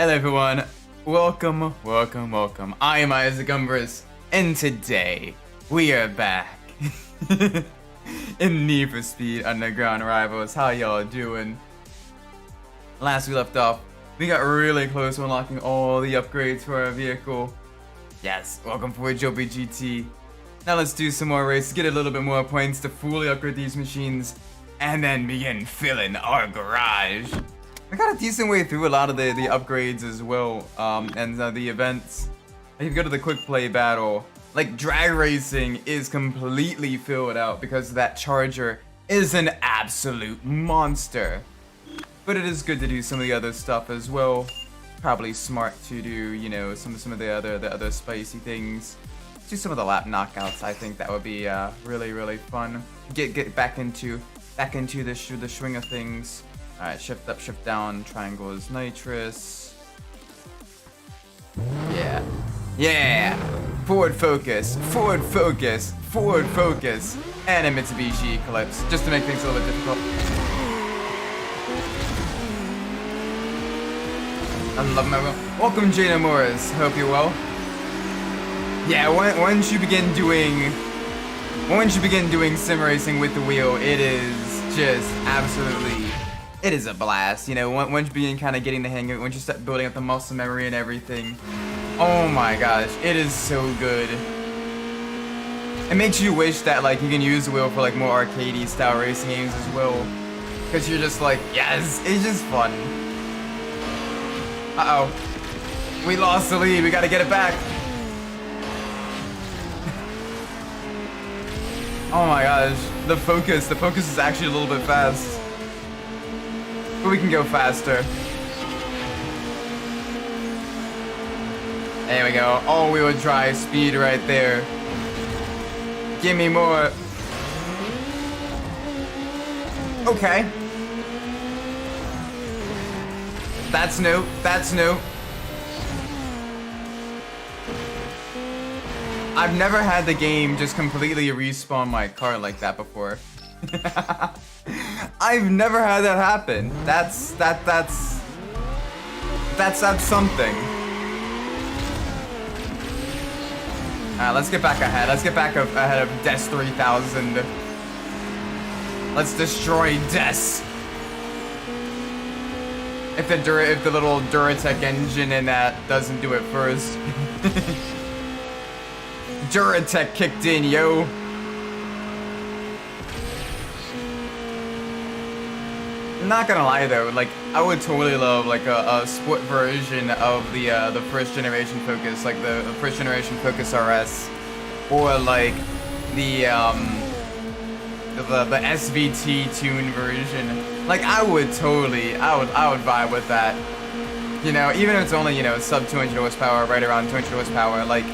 Hello everyone, welcome. I am Isaac Umbras, and today we are back in Need for Speed Underground Rivals. How y'all doing? Last we left off, we got really close to unlocking all the upgrades for our vehicle. Yes, welcome for Joby GT. Now let's do some more races, get a little bit more points to fully upgrade these machines, and then begin filling our garage. I got a decent way through a lot of the upgrades as well, and the events. If you go to the quick play battle, like drag racing is completely filled out because that charger is an absolute monster. But it is good to do some of the other stuff as well. Probably smart to do, you know, some of the other spicy things. Do some of the lap knockouts. I think that would be really fun. Get back into the swing of things. Alright, shift up, shift down, triangle is nitrous. Yeah. Forward focus, and a Mitsubishi Eclipse, just to make things a little bit difficult. I love my wheel. Welcome, Jada Morris. Hope you're well. Yeah, once you begin doing sim racing with the wheel, it is just absolutely. It is a blast, you know, once you begin kind of getting the hang of it, once you start building up the muscle memory and everything. Oh my gosh, it is so good. It makes you wish that, like, you can use the wheel for, like, more arcadey style racing games as well. Because you're just like, yes, it's just fun. Uh-oh. We lost the lead, we gotta get it back. Oh my gosh, the focus is actually a little bit fast. But we can go faster. There we go. All-wheel drive speed right there. Give me more. Okay. That's new. I've never had the game just completely respawn my car like that before. I've never had that happen. That's something. Alright, let's get back ahead. Let's get back ahead of Des 3000. Let's destroy Des. If the little Duratec engine in that doesn't do it first. Duratec kicked in, yo. Not gonna lie though, like I would totally love like a sport version of the first generation Focus, like the first generation Focus RS, or like the SVT tune version. Like I would vibe with that. You know, even if it's only, you know, sub 200 horsepower, right around 200 horsepower, like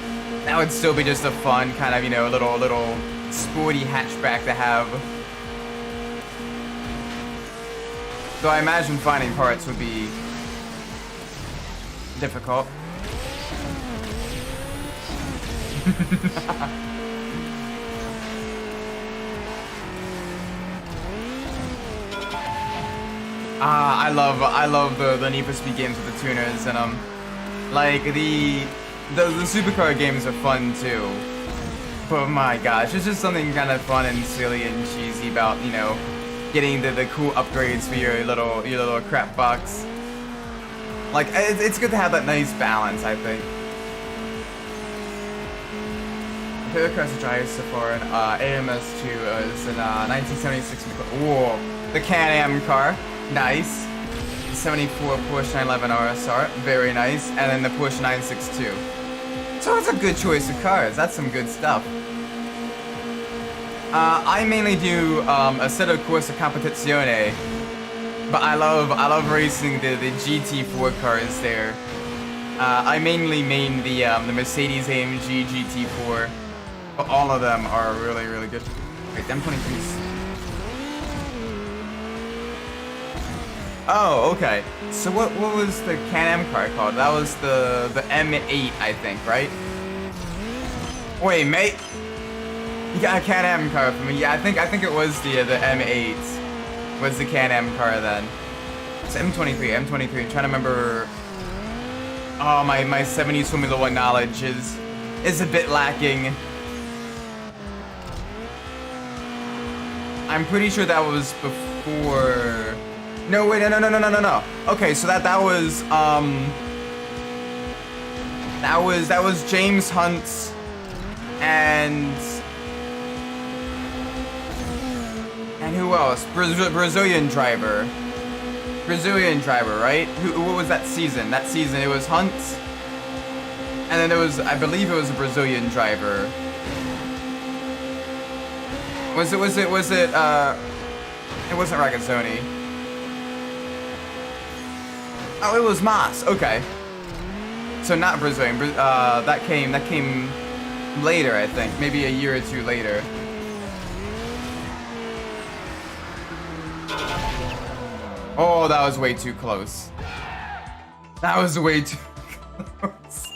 that would still be just a fun kind of, you know, little sporty hatchback to have. Though I imagine finding parts would be difficult. I love the Need for Speed games with the tuners, and like the supercar games are fun too. But my gosh, it's just something kind of fun and silly and cheesy about, you know, getting the cool upgrades for your little crap box. Like it's good to have that nice balance, I think. Favorite car to drive so far in AMS2 is in 1976. Whoa, the Can-Am car, nice. 74 Porsche 911 RSR, very nice, and then the Porsche 962. So that's a good choice of cars. That's some good stuff. I mainly do Assetto Corsa Competizione, but I love racing the GT4 cars there. I mainly main the Mercedes-AMG GT4, but all of them are really good. Wait, M23's. Oh, okay. So what was the Can-Am car called? That was the M8, I think, right? Wait, mate. You got a Can-Am car for me. Yeah, I think it was the M8 was the Can-Am car then. It's M23. I'm trying to remember Oh, my 70s Formula 1 knowledge is a bit lacking. I'm pretty sure that was before. No, wait, no. Okay, so that was James Hunt's and who else? Brazilian driver, right? What was that season? That season it was Hunt, and then there was, I believe it was a Brazilian driver. Was it? It wasn't Ragazzoni. Oh, it was Mas. Okay. So not Brazilian. That came later, I think. Maybe a year or two later. Oh, that was way too close. That was way too close.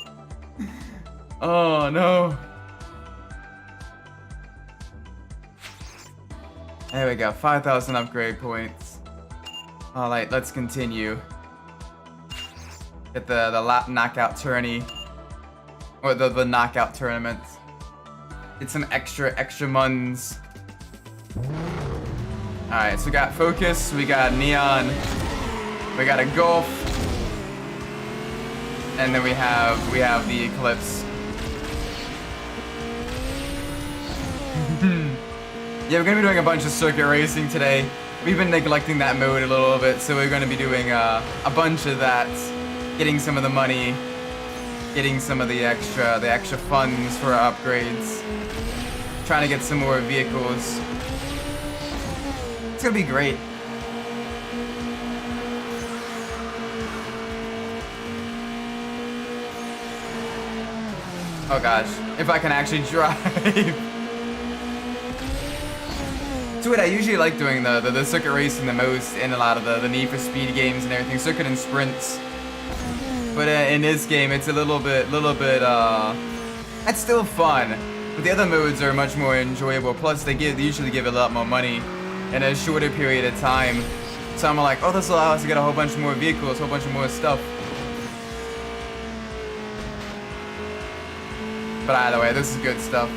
Oh, no. There we go. 5,000 upgrade points. Alright, let's continue. Get the lap knockout tourney. Or the knockout tournament. Get some extra muns. Alright, so we got Focus, we got Neon, we got a Golf, and then we have the Eclipse. Yeah, we're gonna be doing a bunch of circuit racing today. We've been neglecting that mode a little bit, so we're gonna be doing a bunch of that. Getting some of the money, getting some of the extra funds for our upgrades, trying to get some more vehicles. It's gonna be great. Oh gosh, if I can actually drive. So what I usually like doing the circuit racing the most in a lot of the Need for Speed games and everything, circuit and sprints. But in this game, it's a little bit, it's still fun. But the other modes are much more enjoyable. Plus, they usually give a lot more money in a shorter period of time. So I'm like, oh, this will allow us to get a whole bunch more vehicles, a whole bunch of more stuff. But either way, this is good stuff.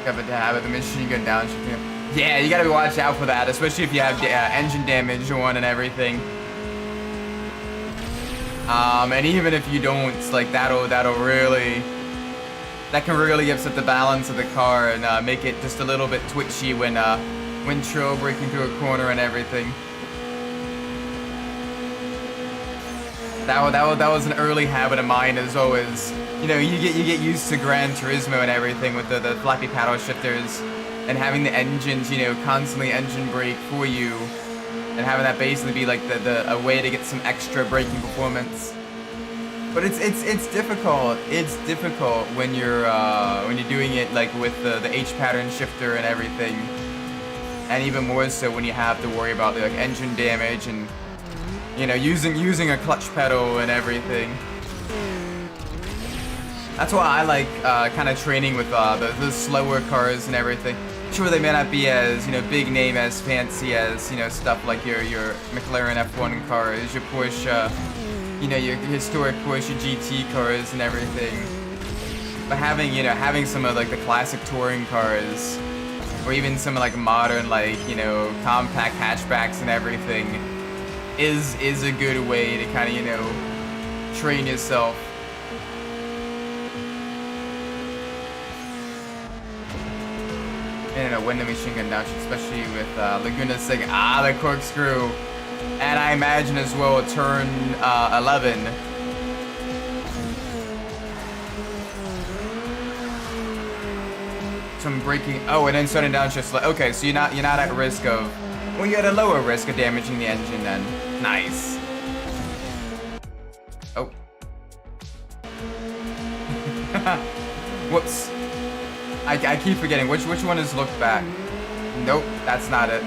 Got to have the machine gun downshifting. Yeah, you gotta watch out for that, especially if you have engine damage on and everything. And even if you don't, like that can really upset the balance of the car and make it just a little bit twitchy when trail braking through a corner and everything. That was an early habit of mine, as always. You know, you get used to Gran Turismo and everything with the flappy paddle shifters and having the engines, you know, constantly engine brake for you. And having that basically be like a way to get some extra braking performance. But it's difficult. It's difficult when you're doing it like with the H pattern shifter and everything, and even more so when you have to worry about like engine damage and, you know, using a clutch pedal and everything. That's why I like kind of training with the slower cars and everything. Sure, they may not be as, you know, big name, as fancy as, you know, stuff like your McLaren F1 cars, your Porsche, you know, your historic Porsche GT cars and everything. But having some of like the classic touring cars, or even some like modern, like, you know, compact hatchbacks and everything, is a good way to kind of, you know, train yourself. And when the machine gun downshift, especially with Laguna Seca, the corkscrew, and I imagine as well turn 11. Some braking. Oh, and then sudden downshift. Okay, so you're not at risk of. Well, you're at a lower risk of damaging the engine then. Nice. Oh. Whoops. I keep forgetting. Which one is look back? Nope, that's not it.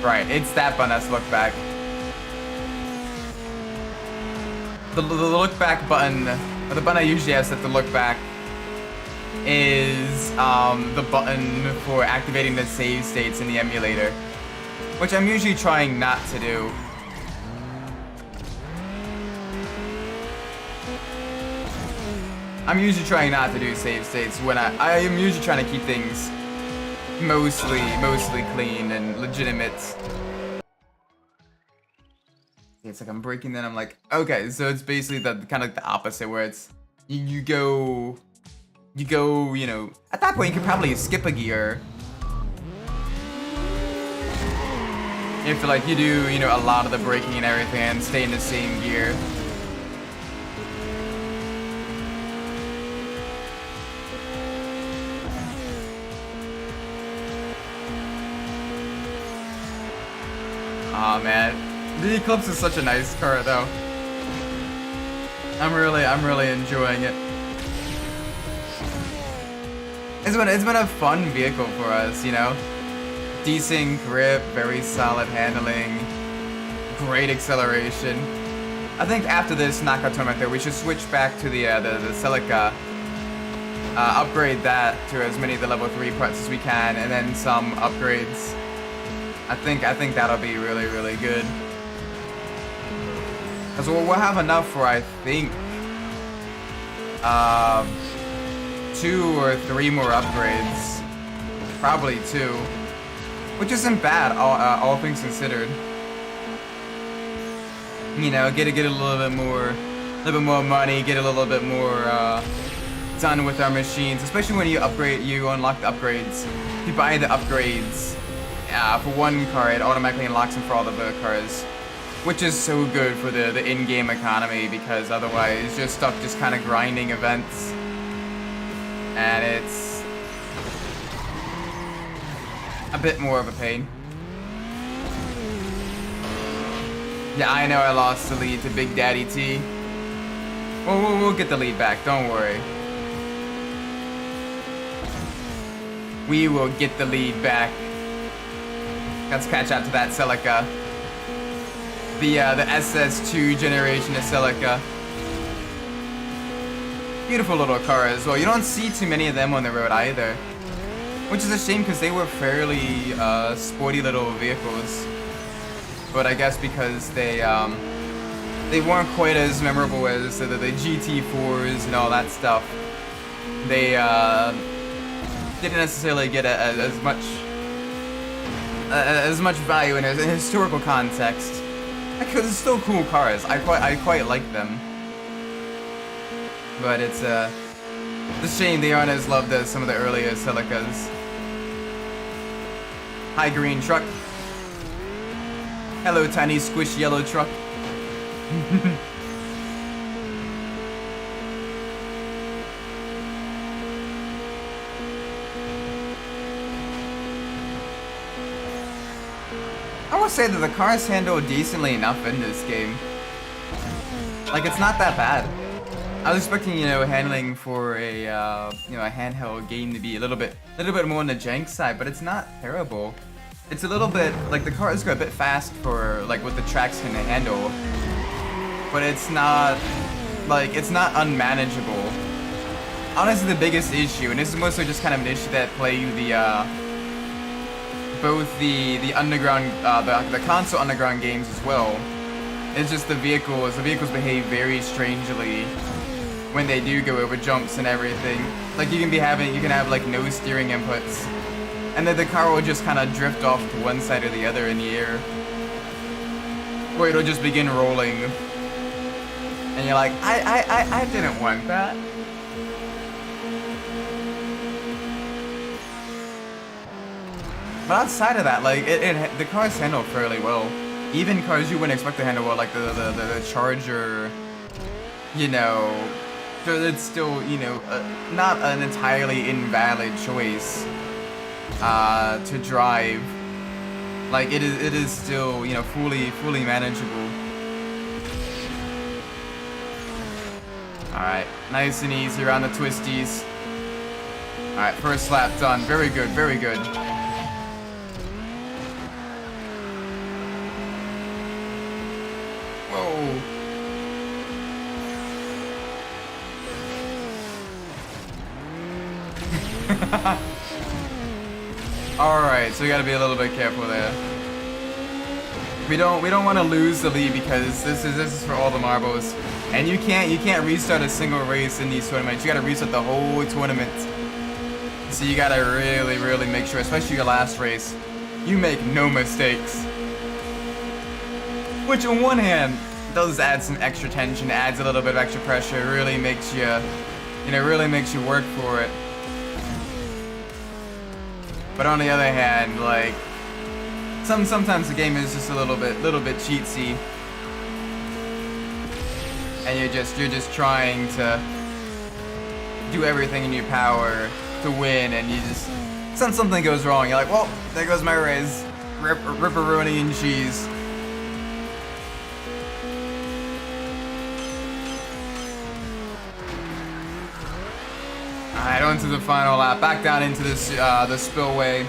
Right, it's that button that's look back. The look back button, or the button I usually have set to look back, is the button for activating the save states in the emulator. which I'm usually trying not to do. I'm usually trying not to do save states when I am usually trying to keep things mostly clean and legitimate. It's like I'm breaking, then I'm like, okay, so it's basically the kind of like the opposite, where it's you go, you know, at that point you could probably skip a gear if like you do, you know, a lot of the braking and everything and stay in the same gear. Aw, man. The Eclipse is such a nice car, though. I'm really enjoying it. It's been a fun vehicle for us, you know. Decent grip, very solid handling, great acceleration. I think after this knockout tournament, though, we should switch back to the Celica. Upgrade that to as many of the level 3 parts as we can, and then some upgrades. I think that'll be really good. Cause we'll have enough for, I think, 2 or 3 more upgrades. Probably 2, which isn't bad, all things considered. You know, get a little bit more money, get a little bit more done with our machines. Especially when you unlock the upgrades. If you buy the upgrades for one car, it automatically unlocks them for all the other cars. Which is so good for the in-game economy, because otherwise you're stuck just kind of grinding events. And it's a bit more of a pain. Yeah, I know I lost the lead to Big Daddy T. Well, we'll get the lead back, don't worry. We will get the lead back. Let's catch up to that Celica. The SS2 generation of Celica. Beautiful little car as well. You don't see too many of them on the road either. Which is a shame, because they were fairly sporty little vehicles. But I guess because they weren't quite as memorable as the GT4s and all that stuff, they didn't necessarily get as much value in a historical context. Because it's still cool cars. I quite like them. But it's a shame they aren't as loved as some of the earlier Celicas. Hi, green truck. Hello, tiny squish yellow truck. I will say that the cars handle decently enough in this game. Like, it's not that bad. I was expecting, you know, handling for a you know, a handheld game to be a little bit more on the jank side, but it's not terrible. It's a little bit like the cars go a bit fast for like what the tracks can handle, but it's not unmanageable. Honestly, the biggest issue, and this is mostly just kind of an issue that plagued both the underground, the console underground games as well. It's just the vehicles behave very strangely when they do go over jumps and everything. Like you can have like no steering inputs, and then the car will just kind of drift off to one side or the other in the air, or it'll just begin rolling, and you're like, I didn't want that. But outside of that, like the cars handle fairly well. Even cars you wouldn't expect to handle well, like the Charger, you know, it's still, you know, not an entirely invalid choice to drive. Like it is still, you know, fully manageable. All right, nice and easy around the twisties. All right, first lap done. Very good, very good. Whoa. Alright, so we gotta be a little bit careful there. We don't want to lose the lead because this is for all the marbles, and you can't restart a single race in these tournaments. You gotta restart the whole tournament. So you gotta really make sure, especially your last race, you make no mistakes. Which on one hand does add some extra tension, adds a little bit of extra pressure, really makes you, really makes you work for it. But on the other hand, like, sometimes the game is just a little bit cheatsy, and you're just trying to do everything in your power to win, and you just, something goes wrong, you're like, well, there goes my race, ripperoni and cheese. Alright, on to the final lap, back down into this the spillway.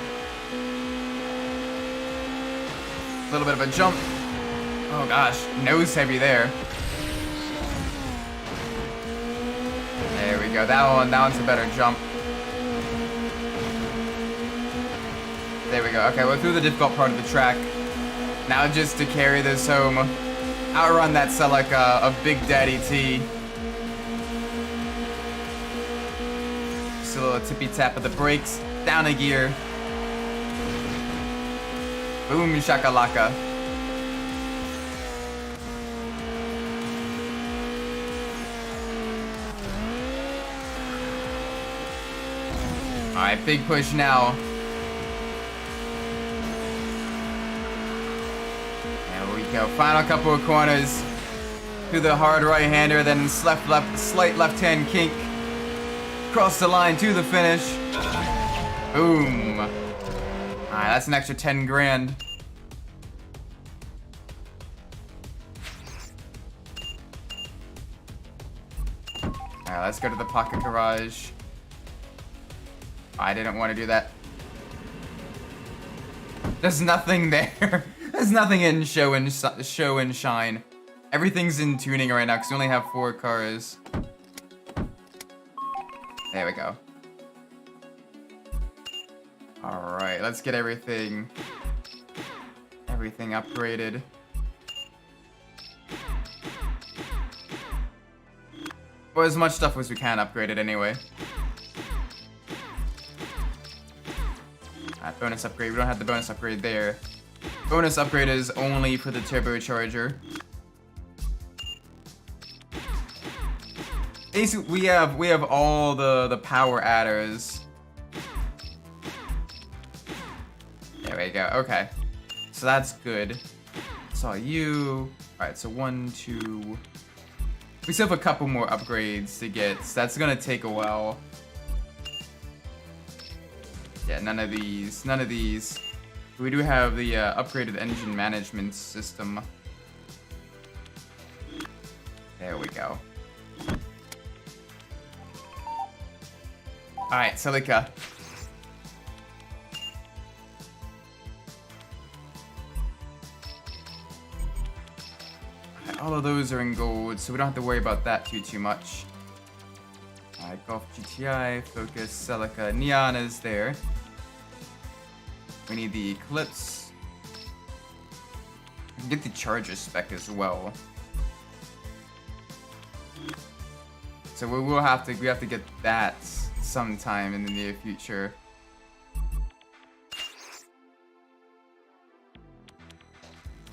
A little bit of a jump. Oh gosh, nose heavy there. There we go. That one's a better jump. There we go. Okay, we're through the difficult part of the track. Now just to carry this home, outrun that Celica of Big Daddy T. Just a little tippy tap of the brakes, down a gear. Boom shakalaka. Alright, big push now. There we go. Final couple of corners. Through the hard right-hander, then slight left-hand kink. Cross the line to the finish. Boom. Alright, that's an extra 10 grand. Alright, let's go to the pocket garage. I didn't want to do that. There's nothing there. There's nothing in show and shine. Everything's in tuning right now because we only have 4 cars. There we go. Alright, let's get everything upgraded. Well, as much stuff as we can upgrade it anyway. Alright, bonus upgrade. We don't have the bonus upgrade there. Bonus upgrade is only for the turbocharger. Basically, we have all the power adders. There we go. Okay, so that's good. Saw you. All right, so 1, 2. We still have a couple more upgrades to get. So that's gonna take a while. Yeah, none of these. None of these. We do have the upgraded engine management system. There we go. Alright, Celica. All of those are in gold, so we don't have to worry about that too much. Alright, Golf GTI, Focus, Celica, Neon is there. We need the Eclipse. We can get the Charger spec as well. So we have to get that sometime in the near future.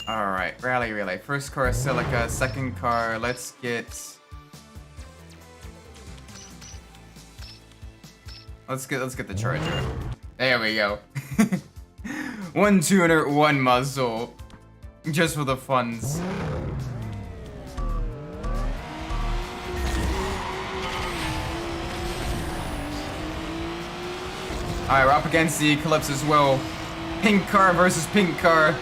Alright, rally relay. First car Celica, second car, let's get the Charger. There we go. 1 tuner, 1 muzzle. Just for the funds. Alright, we're up against the Eclipse as well. Pink car versus pink car.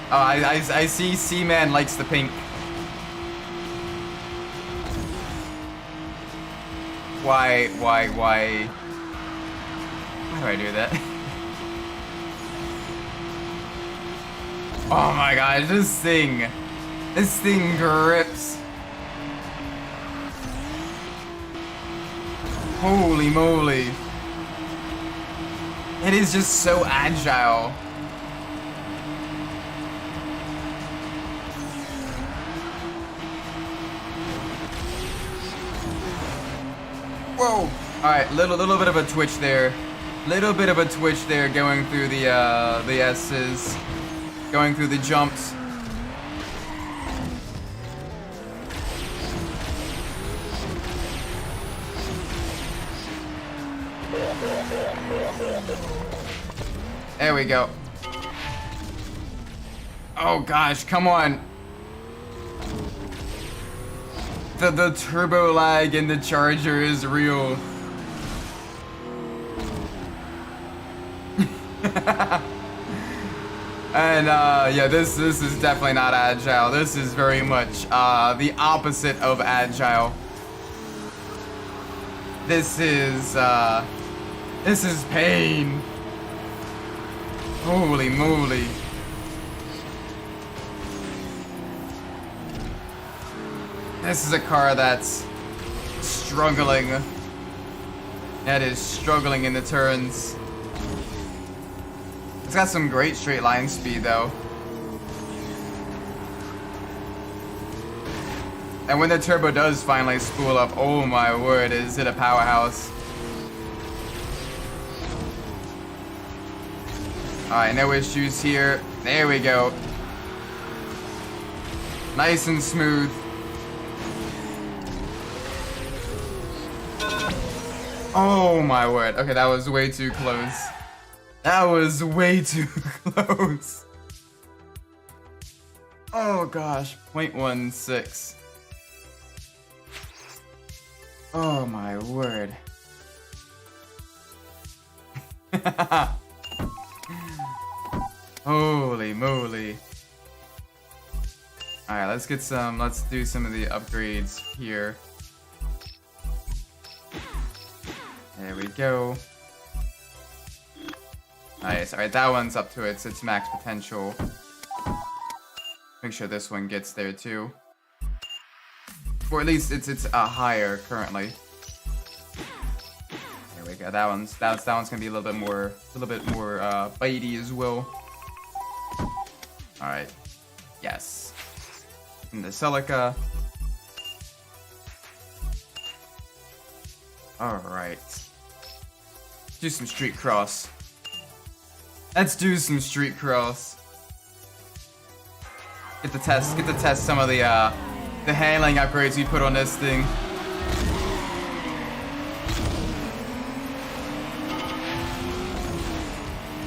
Oh, I see C-Man likes the pink. Why? Why do I do that? Oh my god, this thing grips. Holy moly. It is just so agile. Whoa! All right, little bit of a twitch there. Little bit of a twitch there going through the S's. Going through the jumps. There we go. Oh gosh, come on. The turbo lag in the Charger is real. And yeah, this is definitely not agile. This is very much the opposite of agile. This is pain. Holy moly. This is a car that's struggling. That is struggling in the turns. It's got some great straight line speed though. And when the turbo does finally spool up, oh my word, is it a powerhouse. Alright, no issues here. There we go. Nice and smooth. Oh my word. Okay, that was way too close. That was way too close. Oh gosh, 0.16. Oh my word. Holy moly. Alright, let's do some of the upgrades here. There we go. Nice. Alright, that one's up to its max potential. Make sure this one gets there too. Or at least it's higher currently. There we go. That one's gonna be a little bit more bitey as well. Alright. Yes. And the Celica. Alright. Do some street cross. Let's do some street cross. Get to test some of the handling upgrades we put on this thing.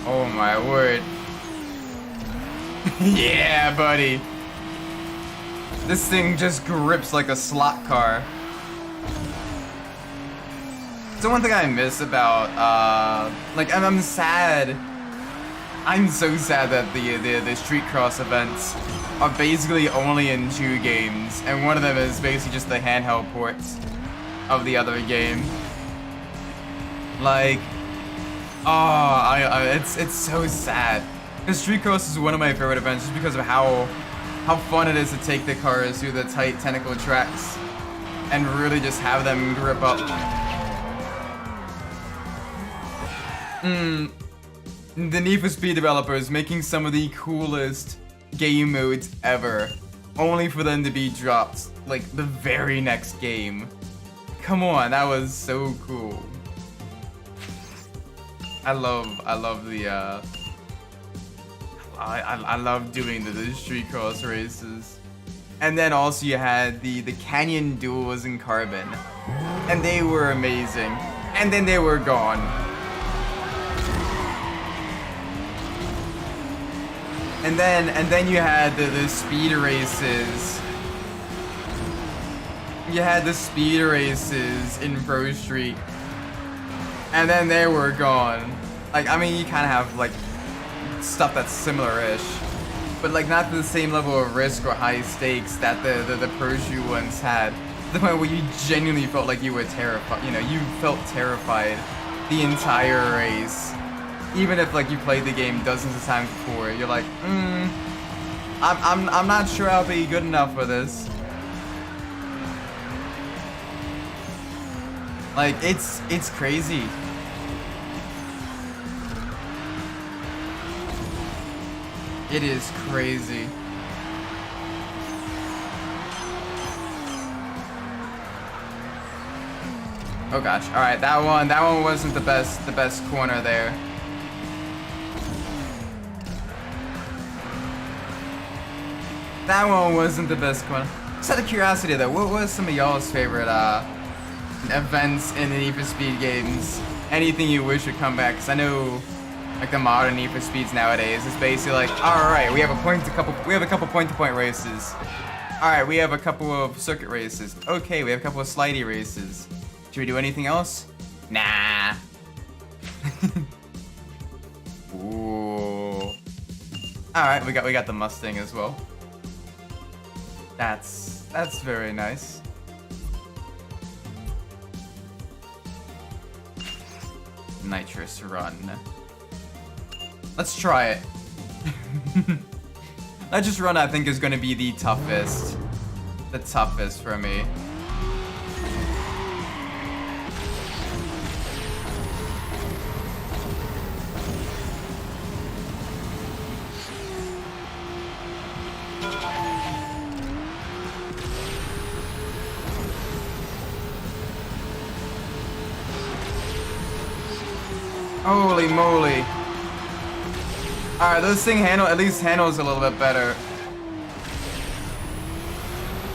Oh my word. Yeah, buddy. This thing just grips like a slot car. So one thing I miss about, like, I'm sad. I'm so sad that the Street Cross events are basically only in 2 games, and one of them is basically just the handheld ports of the other game. Like, oh, it's so sad. Because Street Cross is one of my favorite events just because of how fun it is to take the cars through the tight tentacle tracks and really just have them grip up. The Need for Speed developers making some of the coolest game modes ever, only for them to be dropped like the very next game. Come on, that was so cool. I love the I love doing the street cross races. And then also you had the Canyon duels in Carbon, and they were amazing. And then they were gone. And then you had the speed races. You had the speed races in Pro Street. And then they were gone. Like, I mean, you kind of have, like, stuff that's similar-ish. But, like, not to the same level of risk or high stakes that the Pro Street ones had. The point where you genuinely felt like you were terrified. You know, you felt terrified the entire race. Even if, like, you played the game dozens of times before, you're like, I'm not sure I'll be good enough for this. Like, it's crazy. It is crazy. Oh gosh. All right, that one wasn't the best corner there. That one wasn't the best corner. Just out of curiosity though, what was some of y'all's favorite events in the Need for Speed games? Anything you wish would come back? Cause I know like the modern Need for Speeds nowadays is basically like, all right, we have a couple point-to-point races. All right, we have a couple of circuit races. Okay, we have a couple of slidey races. Should we do anything else? Nah. Ooh. All right, we got the Mustang as well. That's very nice. Nitrous run. Let's try it. Nitrous run I think is going to be the toughest for me. Holy moly. Alright, this thing at least handles a little bit better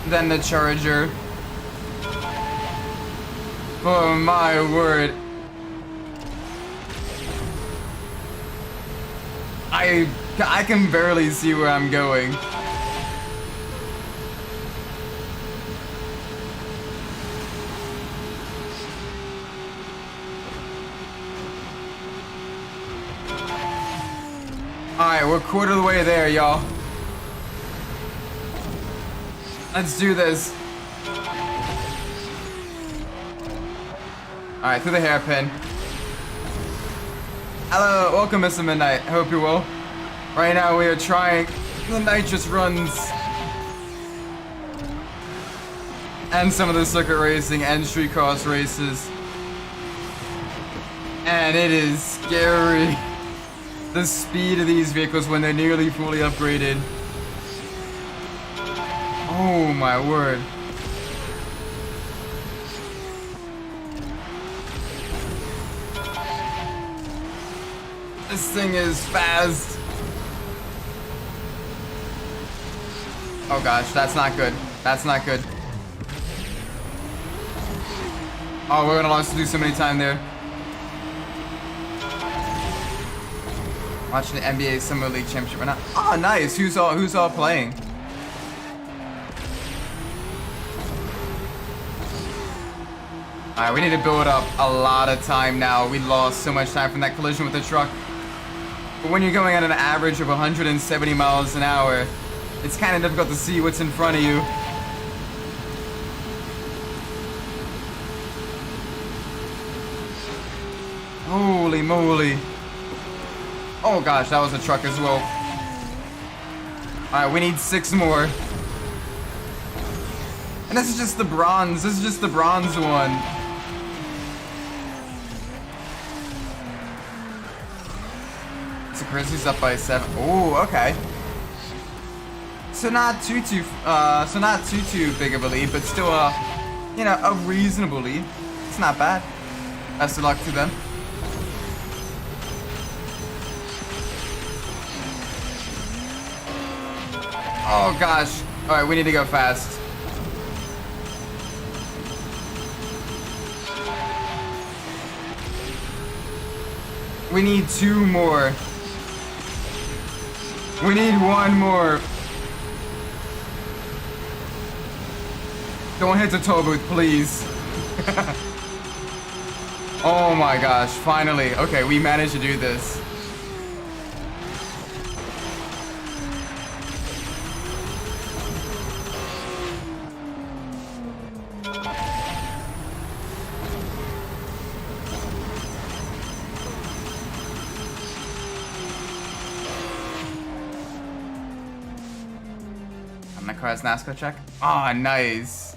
than the Charger. Oh my word. I can barely see where I'm going. Alright, we're a quarter of the way there, y'all. Let's do this. Alright, through the hairpin. Hello, welcome Mr. Midnight. I hope you're well. Right now we are trying the nitrous runs. And some of the circuit racing and street cross races. And it is scary. The speed of these vehicles when they're nearly fully upgraded. Oh my word. This thing is fast. Oh gosh, that's not good. That's not good. Oh, we're gonna lose so many time there. Watching the NBA Summer League Championship right now. Oh, nice. Who's all playing? Alright, we need to build up a lot of time now. We lost so much time from that collision with the truck. But when you're going at an average of 170 miles an hour, it's kind of difficult to see what's in front of you. Holy moly. Oh gosh, that was a truck as well. Alright, we need 6 more. And this is just the bronze. This is just the bronze one. So Grizzly's up by 7. Oh, okay. So not too big of a lead, but still a reasonable lead. It's not bad. Best of luck to them. Oh gosh. Alright, we need to go fast. We need 2 more. We need 1 more. Don't hit the toll booth, please. Oh my gosh, finally. Okay, we managed to do this. My car has NASCAR check. Ah, oh, nice.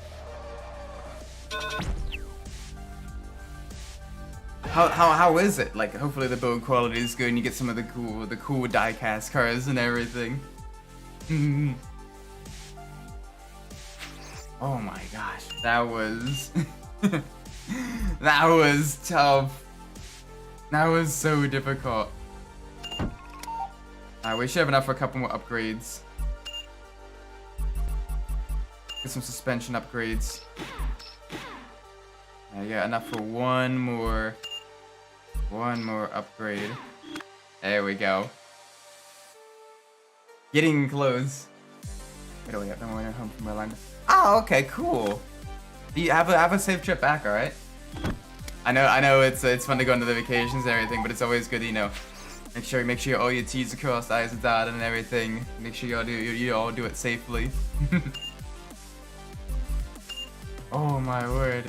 How is it? Like, hopefully the build quality is good and you get some of the cool die-cast cars and everything. Oh my gosh, that was That was tough. That was so difficult. Alright, we should have enough for a couple more upgrades. Get some suspension upgrades. Yeah, enough for one more upgrade. There we go. Getting close. Wait, do we have no one home from Orlando? Oh, okay, cool. You have a safe trip back, all right? I know it's fun to go on the vacations and everything, but it's always good, you know. Make sure all your T's are crossed, I's are dotted, and everything. Make sure you all do it safely. Oh my word.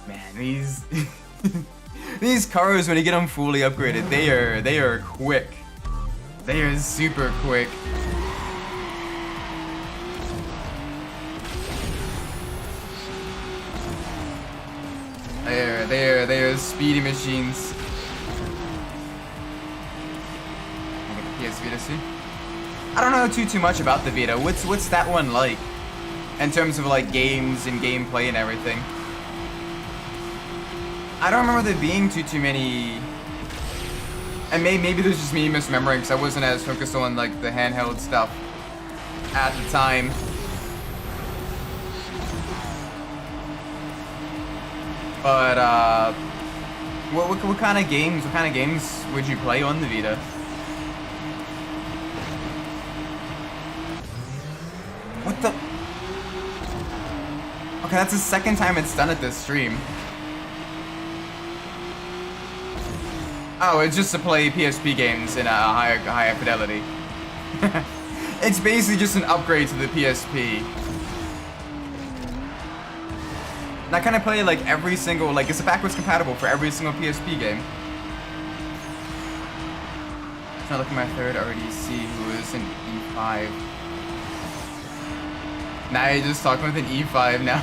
Man, these these cars, when you get them fully upgraded, they are quick. They are super quick. They are speedy machines. I get the PS Vita soon. I don't know too much about the Vita. What's that one like? In terms of like games and gameplay and everything. I don't remember there being too many. And maybe there's just me misremembering because I wasn't as focused on like the handheld stuff at the time. But what kind of games? What kind of games would you play on the Vita? What the? Okay, that's the second time it's done at this stream. Oh, it's just to play PSP games in a higher fidelity. It's basically just an upgrade to the PSP. And I kind of play like every single, like it's backwards compatible for every single PSP game. Trying to look at my third RDC who is an E5. Now you're just talking with an E5 now.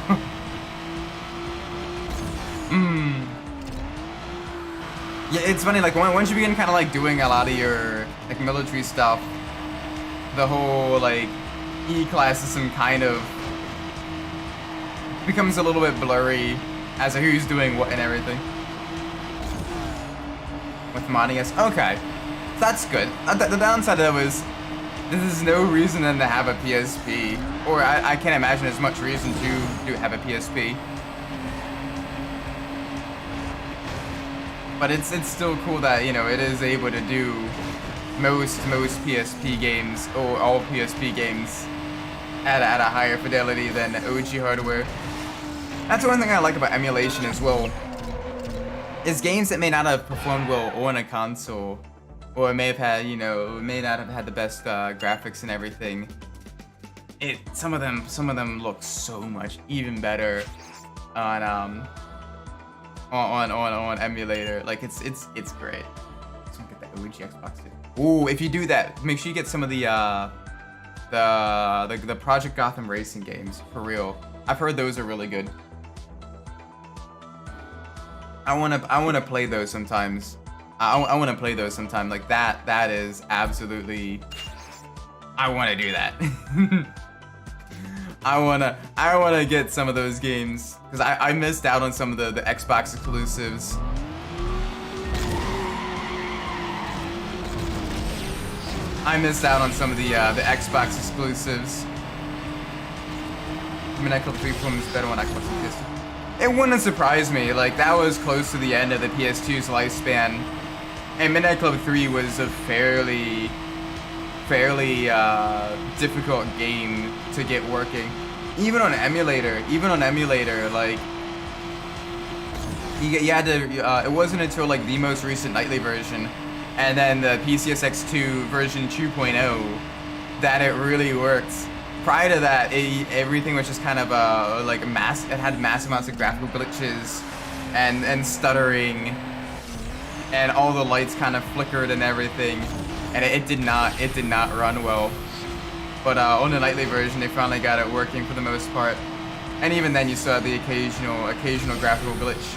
Yeah, it's funny, like once you begin kind of like doing a lot of your like military stuff, the whole like E-class system kind of becomes a little bit blurry as to who's doing what and everything. With modding, yes. Okay, that's good. The downside of that was there's no reason then to have a PSP, or I can't imagine there's much reason to have a PSP. But it's still cool that, you know, it is able to do most PSP games, or all PSP games, at a higher fidelity than OG hardware. That's one thing I like about emulation as well, is games that may not have performed well on a console, or may have had, you know, may not have had the best graphics and everything. Some of them look so much even better on emulator. Like it's great. Let's get the OG Xbox too. Ooh, if you do that, make sure you get some of the Project Gotham racing games for real. I've heard those are really good. I wanna play those sometimes. I wanna play those sometime. Like that is absolutely. I wanna do that. I wanna get some of those games because I missed out on some of the Xbox exclusives. I missed out on some of the Xbox exclusives. Midnight Club 3 performs better on Xbox and PS2. It wouldn't surprise me. Like that was close to the end of the PS2's lifespan, and Midnight Club 3 was a fairly difficult game to get working. Even on emulator, like you had to. It wasn't until like the most recent nightly version, and then the PCSX2 version 2.0, that it really worked. Prior to that, everything was just kind of like it had massive amounts of graphical glitches, and stuttering, and all the lights kind of flickered and everything. And it did not run well. But on the nightly version, they finally got it working for the most part. And even then, you still had the occasional graphical glitch.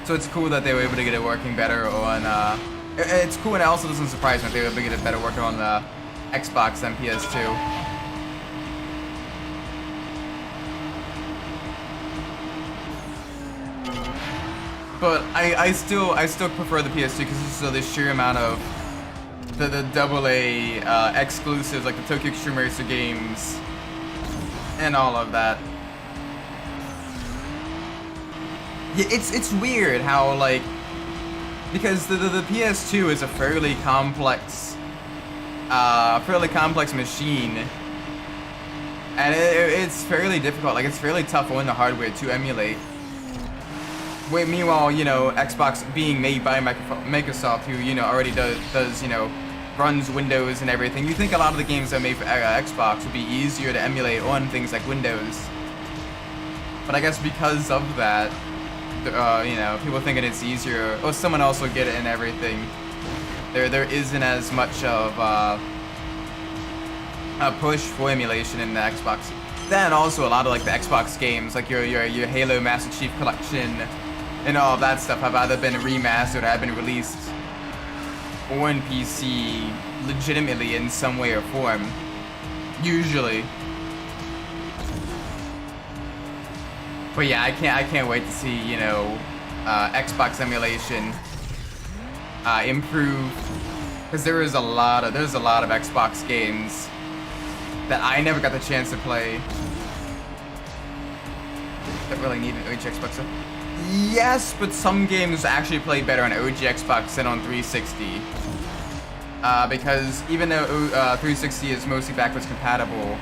So it's cool that they were able to get it working better on. It's cool, and it also doesn't surprise me that they were able to get it better working on the Xbox than PS2. But I still prefer the PS2 because of the sheer amount of the AA exclusives like the Tokyo Extreme Racer games and all of that. Yeah, it's weird how like because the PS2 is a fairly complex machine, and it's fairly difficult. Like it's fairly tough on the hardware to emulate. Meanwhile, you know, Xbox being made by Microsoft, who, you know, already does, you know, runs Windows and everything. You think a lot of the games that are made for Xbox would be easier to emulate on things like Windows. But I guess because of that, you know, people thinking it's easier, or someone else will get it and everything. There isn't as much of a push for emulation in the Xbox. Then also a lot of like the Xbox games, like your Halo Master Chief Collection and all of that stuff have either been remastered or have been released on PC legitimately in some way or form. Usually. But yeah, I can't wait to see, you know, Xbox emulation improve, because there's a lot of Xbox games that I never got the chance to play that really need an OG Xbox. Yes, but some games actually play better on OG Xbox than on 360. Because even though 360 is mostly backwards compatible,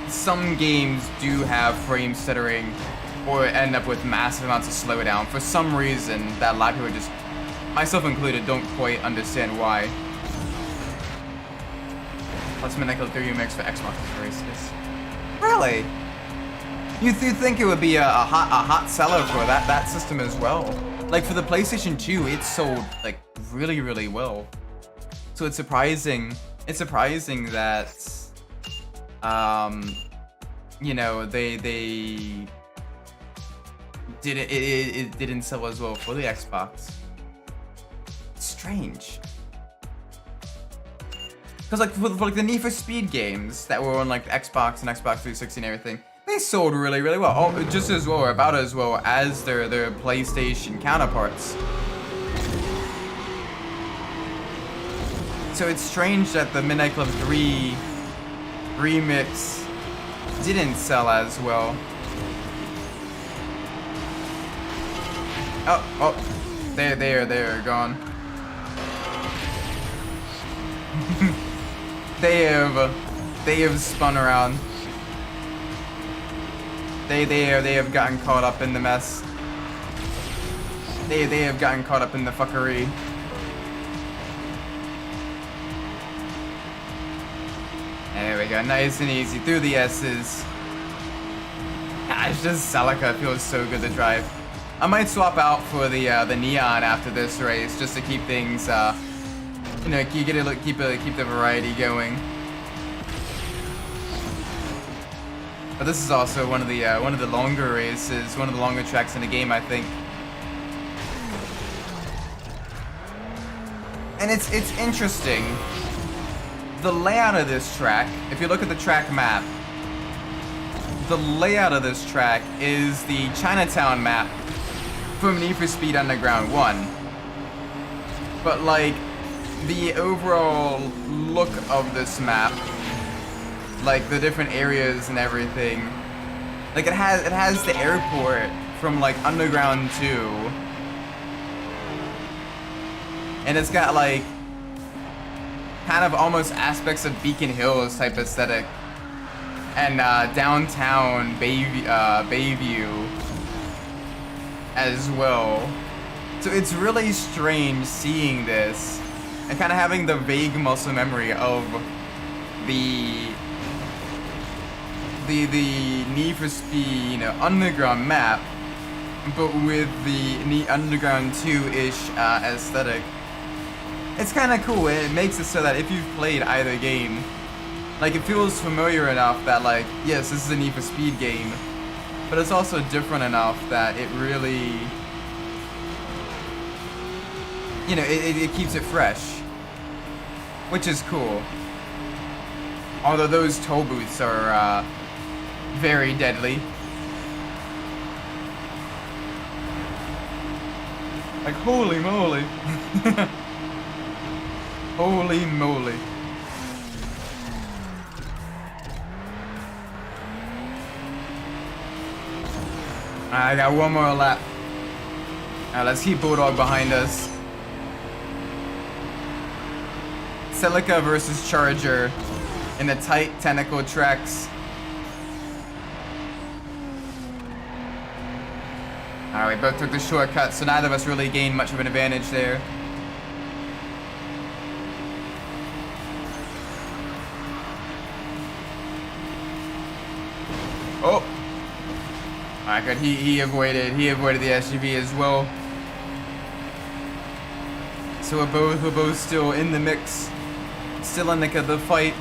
some games do have frame stuttering or end up with massive amounts of slowdown for some reason that a lot of people just, myself included, don't quite understand why. Plus Midnight 3 Remix for Xbox races. Really? You think it would be a hot seller for that system as well? Like for the PlayStation 2, it sold like really well. So it's surprising that you know, it didn't sell as well for the Xbox. It's strange. Because like for like the Need for Speed games that were on like the Xbox and Xbox 360 and everything, they sold really well. Oh, just as well or about as well as their PlayStation counterparts. So it's strange that the Midnight Club 3 remix didn't sell as well. Oh, they're gone. They have spun around. They have gotten caught up in the mess. They have gotten caught up in the fuckery. There we go, nice and easy through the S's. Gosh, this Celica feels so good to drive. I might swap out for the Neon after this race just to keep things, you know, keep the variety going. But this is also one of the longer races, one of the longer tracks in the game, I think. And it's interesting. The layout of this track, if you look at the track map, the layout of this track is the Chinatown map from Need for Speed Underground 1. But like, the overall look of this map, like the different areas and everything, like it has the airport from like Underground 2, and it's got like kind of almost aspects of Beacon Hills type aesthetic, and downtown Bayview as well. So it's really strange seeing this and kind of having the vague muscle memory of the Need for Speed, you know, Underground map, but with the Underground 2-ish aesthetic. It's kind of cool. It makes it so that if you've played either game, like it feels familiar enough that like, yes, this is a Need for Speed game, but it's also different enough that it really, you know, it keeps it fresh, which is cool. Although those toll booths are very deadly. Like, holy moly. Holy moly. I got one more lap. Now let's keep Bulldog behind us. Celica versus Charger in the tight technical tracks. Alright, we both took the shortcut, so neither of us really gained much of an advantage there. Oh! Alright, good. He avoided the SUV as well. So we're both still in the mix. Still in the fight.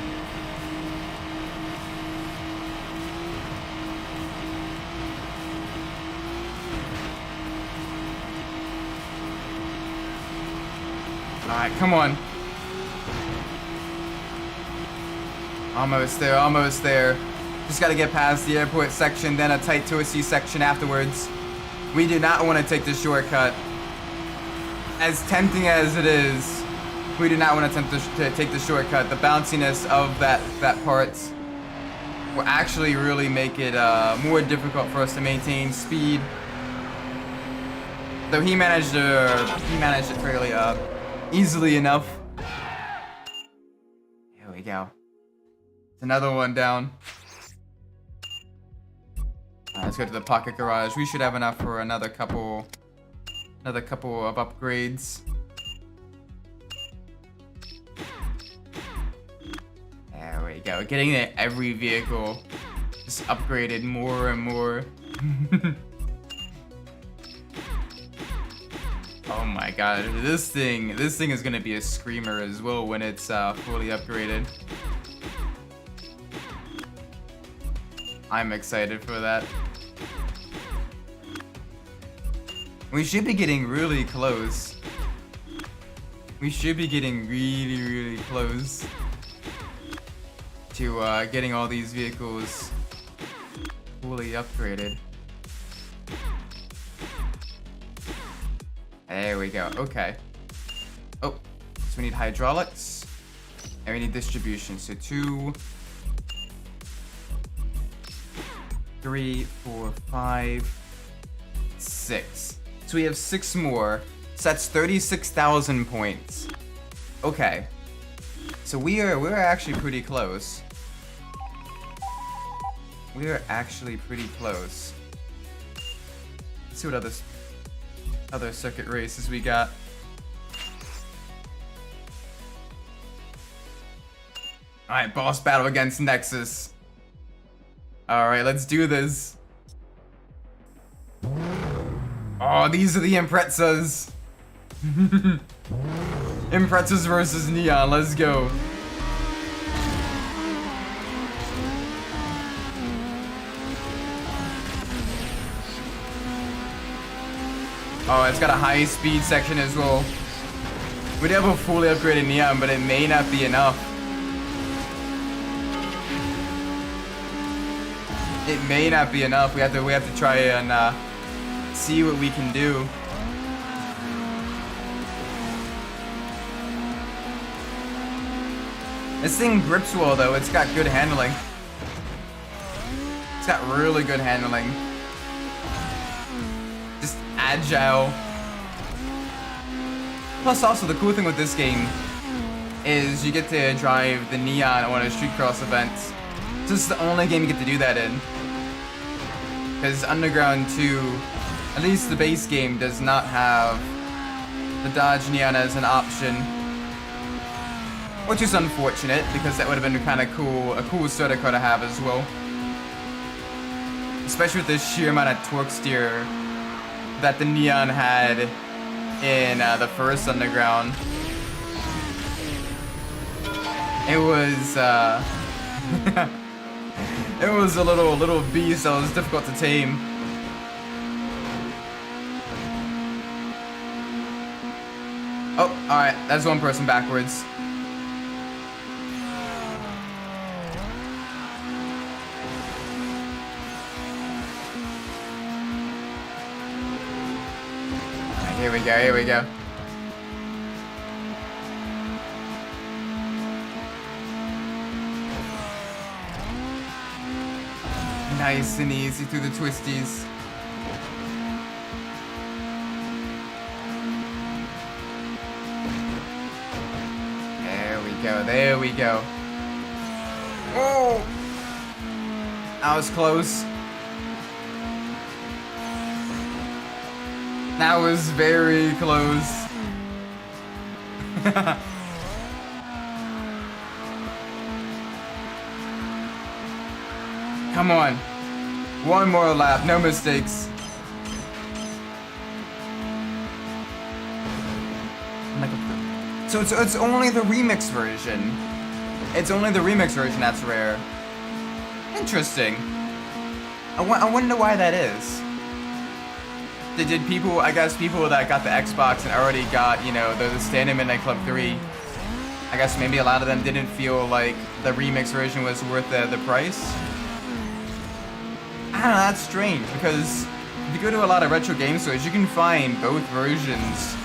Alright, come on. Almost there, almost there. Just gotta get past the airport section, then a tight touristy section afterwards. We do not want to take the shortcut. As tempting as it is, we do not want to attempt to take the shortcut. The bounciness of that part will actually really make it more difficult for us to maintain speed. Though he managed it fairly easily enough. Here we go. It's another one down. Let's go to the pocket garage. We should have enough for another couple of upgrades. There we go. Getting every vehicle just upgraded more and more. Oh my god, this thing is gonna be a screamer as well when it's fully upgraded. I'm excited for that. We should be getting really close. We should be getting really, really close to getting all these vehicles fully upgraded. There we go. Okay. Oh, so we need hydraulics and we need distribution. So 2, 3, 4, 5, 6. So we have 6 more. So that's 36,000 points. Okay. So we're actually pretty close. We are actually pretty close. Let's see what other circuit races we got. Alright, boss battle against Nexus. Alright, let's do this. Oh, these are the Imprezas. Imprezas versus Neon, let's go. Oh, it's got a high speed section as well. We do have a fully upgraded Neon, but it may not be enough. It may not be enough. We have to try and see what we can do. This thing grips well though. It's got good handling. It's got really good handling. Just agile. Plus also the cool thing with this game is you get to drive the Neon on a street cross event. This is the only game you get to do that in. Because Underground 2, at least the base game, does not have the Dodge Neon as an option. Which is unfortunate, because that would have been kind of cool, a cool starter car to have as well. Especially with the sheer amount of torque steer that the Neon had in the first Underground. It was, it was a little beast that was difficult to tame. Oh, alright, that's one person backwards. Alright, Here we go, here we go. Nice and easy through the twisties. There we go, there we go. Oh! That was close. That was very close. Come on. One more lap, no mistakes. So it's only the remix version. It's only the remix version that's rare. Interesting. I wonder why that is. Did people, I guess people that got the Xbox and already got, you know, the standard Midnight Club 3, I guess maybe a lot of them didn't feel like the remix version was worth the price? I don't know, that's strange, because if you go to a lot of retro game stores, you can find both versions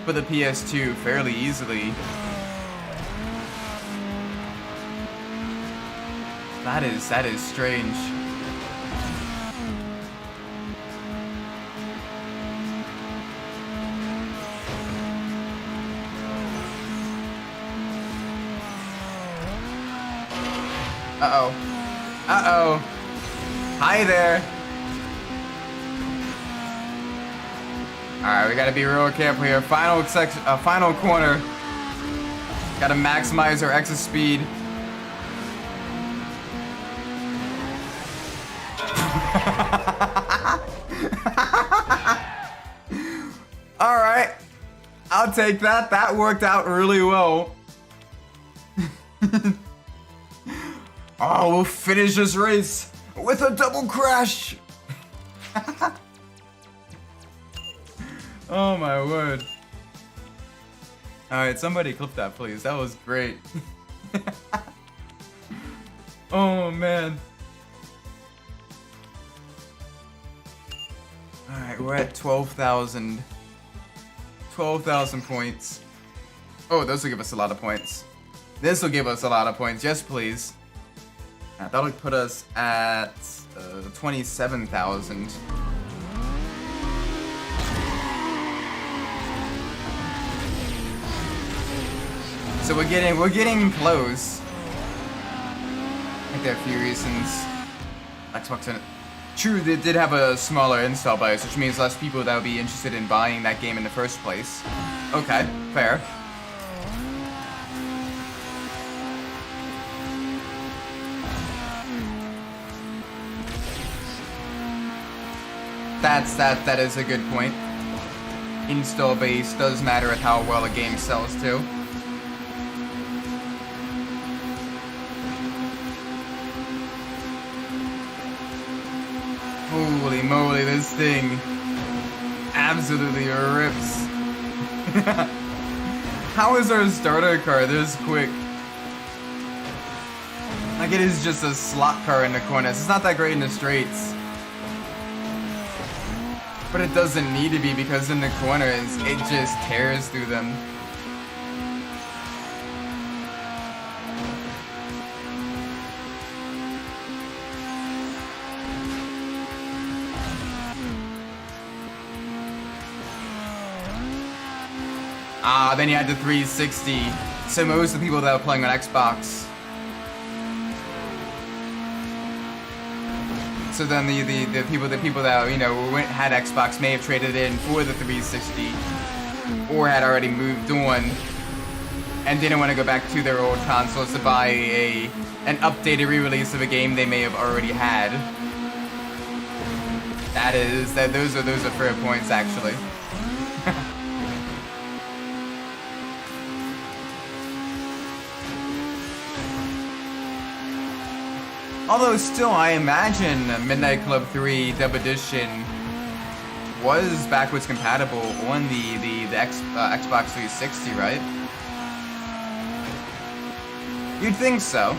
for the PS2 fairly easily. That is strange. Uh-oh. Uh-oh. Hi there. Alright, we gotta be real careful here. Final corner. Gotta maximize our exit speed. Alright. I'll take that. That worked out really well. Oh, we'll finish this race with a double crash. Oh my word. Alright, somebody clip that please. That was great. Oh man. Alright, we're at 12,000. 12,000 points. Oh, this will give us a lot of points. This will give us a lot of points. Yes, please. That'll put us at 27,000. So we're getting close. I think there are a few reasons. Xbox in it. True, they did have a smaller install base, which means less people that would be interested in buying that game in the first place. Okay, fair. That is a good point. Install base does matter at how well a game sells too. Holy moly, this thing absolutely rips. How is our starter car this quick? Like it is just a slot car in the corners. It's not that great in the straights. But it doesn't need to be because in the corners, it just tears through them. Ah, then you had the 360. So most of the people that were playing on Xbox. So then the people that, you know, had Xbox may have traded in for the 360 or had already moved on and didn't want to go back to their old consoles to buy an updated re-release of a game they may have already had. Those are fair points actually. Although still, I imagine Midnight Club 3 Dub Edition was backwards compatible on the Xbox 360, right? You'd think so.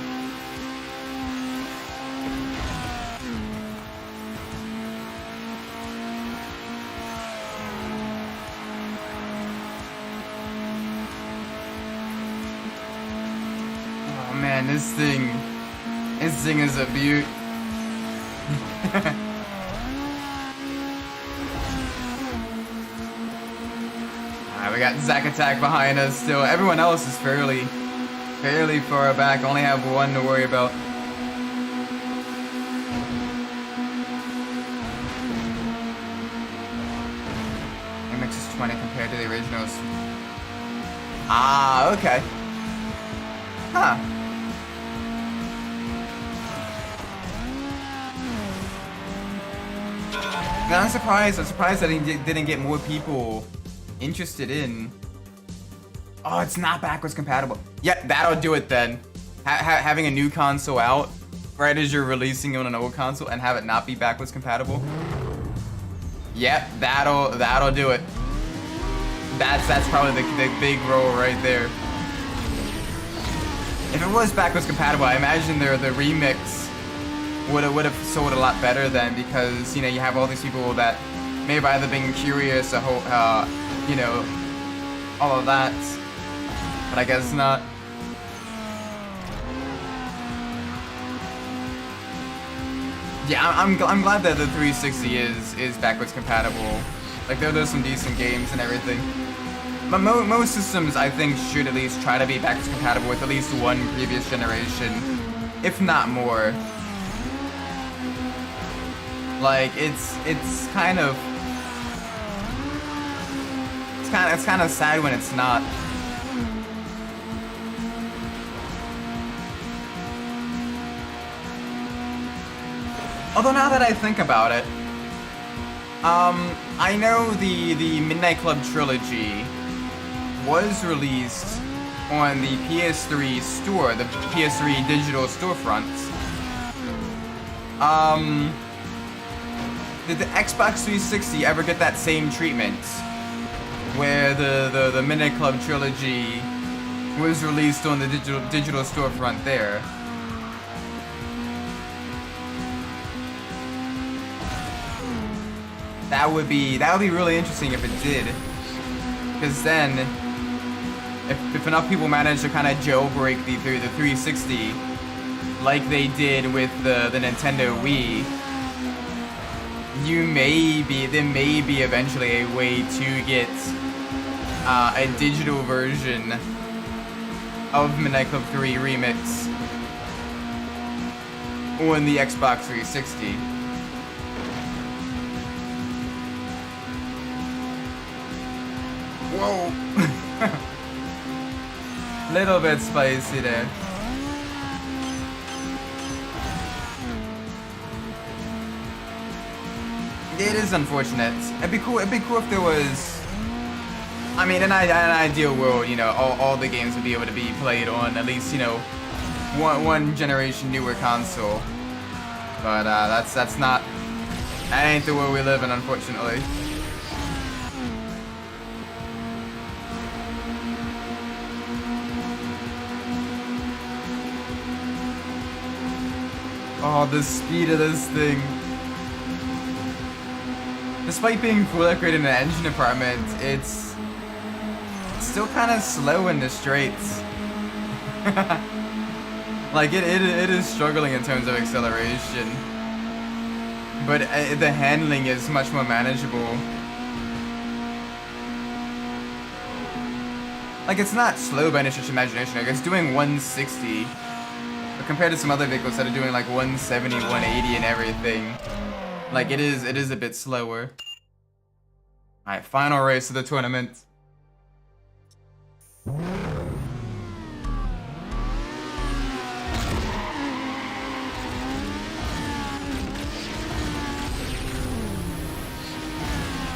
Man, this thing is a beaut. Alright, we got Zack Attack behind us still. Everyone else is fairly far back. Only have one to worry about. MX is 20 compared to the originals. Ah, okay. Huh. No, I'm surprised that he didn't get more people interested in. Oh, it's not backwards compatible. Yep, that'll do it then. Having a new console out right as you're releasing it on an old console and have it not be backwards compatible. Yep, that'll do it. That's probably the big role right there. If it was backwards compatible, I imagine the remix would have sold a lot better then, because you know you have all these people that may have either been curious or you know, all of that, but I guess not. Yeah, I'm glad that the 360 is backwards compatible. Like there's some decent games and everything. But most systems, I think, should at least try to be backwards compatible with at least one previous generation, if not more. Like it's kind of sad when it's not. Although now that I think about it, I know the Midnight Club trilogy was released on the PS3 store, the PS3 digital storefronts. Did the Xbox 360 ever get that same treatment, where the Midnight Club trilogy was released on the digital storefront there? That would be really interesting if it did, because then if enough people manage to kind of jailbreak the 360 like they did with the Nintendo Wii, there may be eventually a way to get a digital version of Midnight Club 3 Remix on the Xbox 360. Whoa! Little bit spicy there. It is unfortunate. It'd be cool if there was, I mean, in an ideal world, you know, all the games would be able to be played on at least, you know, one generation newer console. But that ain't the world we live in, unfortunately. Oh, the speed of this thing. Despite being fully upgraded in the engine department, it's still kind of slow in the straights. Like it is struggling in terms of acceleration, but the handling is much more manageable. Like it's not slow by any stretch of imagination. Like it's doing 160, but compared to some other vehicles that are doing like 170, 180 and everything, like it is a bit slower. Alright, final race of the tournament.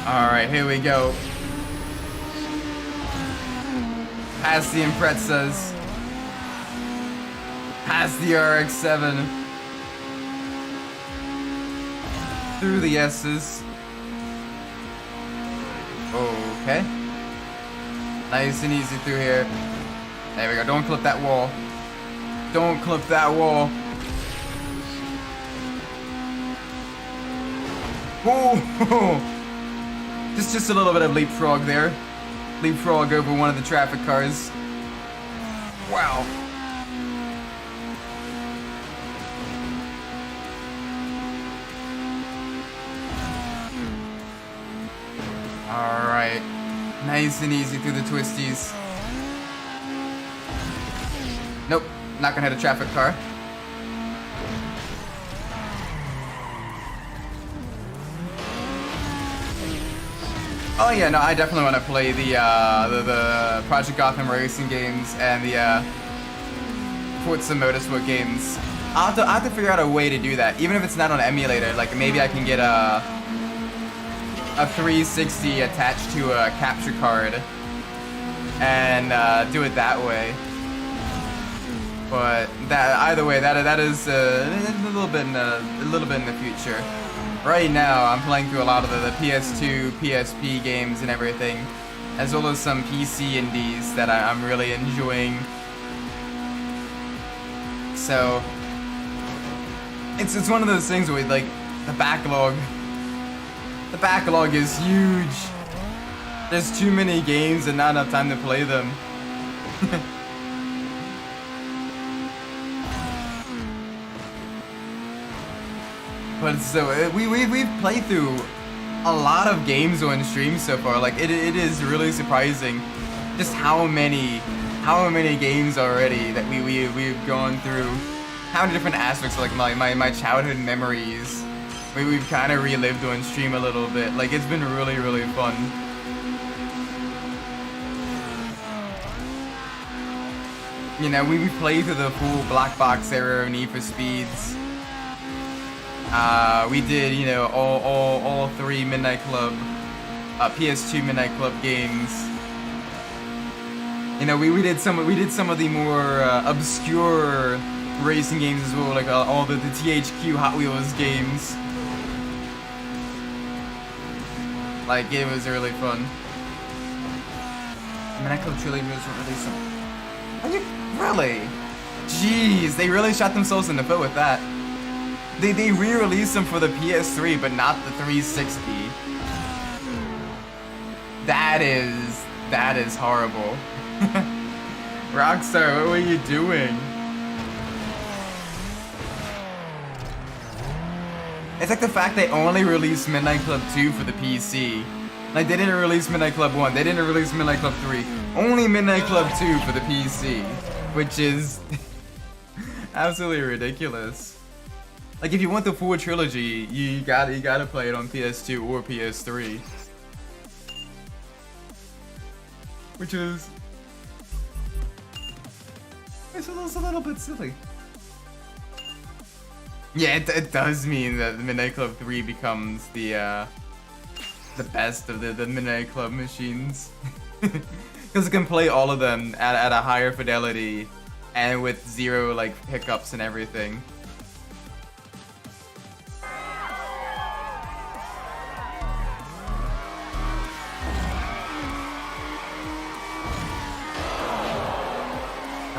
Alright, here we go. Past the Imprezas. Past the RX-7. Through the S's. Okay. Nice and easy through here. There we go. Don't clip that wall. Don't clip that wall. Whoa! Just a little bit of leapfrog there. Leapfrog over one of the traffic cars. Wow. Nice and easy through the twisties. Nope, not gonna hit a traffic car. Oh yeah, no, I definitely want to play the Project Gotham racing games and the Forza Motorsport games. I'll have to figure out a way to do that, even if it's not on emulator. Like maybe I can get a 360 attached to a capture card and do it that way. But that either way, that is a little bit in the future. Right now, I'm playing through a lot of the PS2, PSP games and everything, as well as some PC indies that I'm really enjoying. So it's one of those things where like the backlog is huge. There's too many games and not enough time to play them. But so we've played through a lot of games on stream so far. Like it is really surprising just how many games already that we've gone through. How many different aspects of like my childhood memories we've kind of relived on stream a little bit. Like it's been really fun. You know, we played through the full black box era of Need for Speeds. We did, you know, all three Midnight Club, PS2 Midnight Club games. You know, we did some of the more obscure racing games as well, like all the THQ Hot Wheels games. Like it was really fun. Midnight Club Trilogy was released. Are you really? Jeez, they really shot themselves in the foot with that. They re-released them for the PS3, but not the 360. That is horrible. Rockstar, what were you doing? It's like the fact they only released Midnight Club 2 for the PC. Like they didn't release Midnight Club 1, they didn't release Midnight Club 3. Only Midnight Club 2 for the PC, which is absolutely ridiculous. Like if you want the full trilogy, you gotta play it on PS2 or PS3, which is it's a little bit silly. Yeah, it does mean that the Midnight Club 3 becomes the best of the Midnight Club machines, because it can play all of them at a higher fidelity and with zero like hiccups and everything.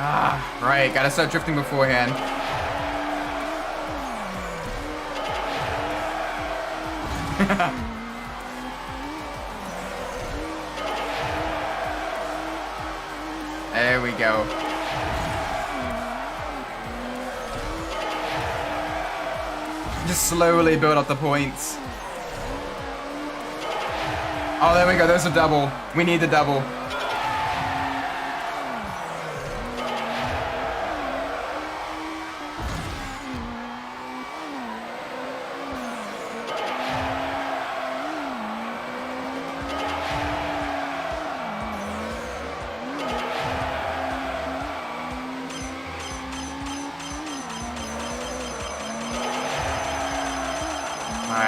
Ah, right, gotta start drifting beforehand. There we go. Just slowly build up the points. Oh, there we go, there's a double. We need the double.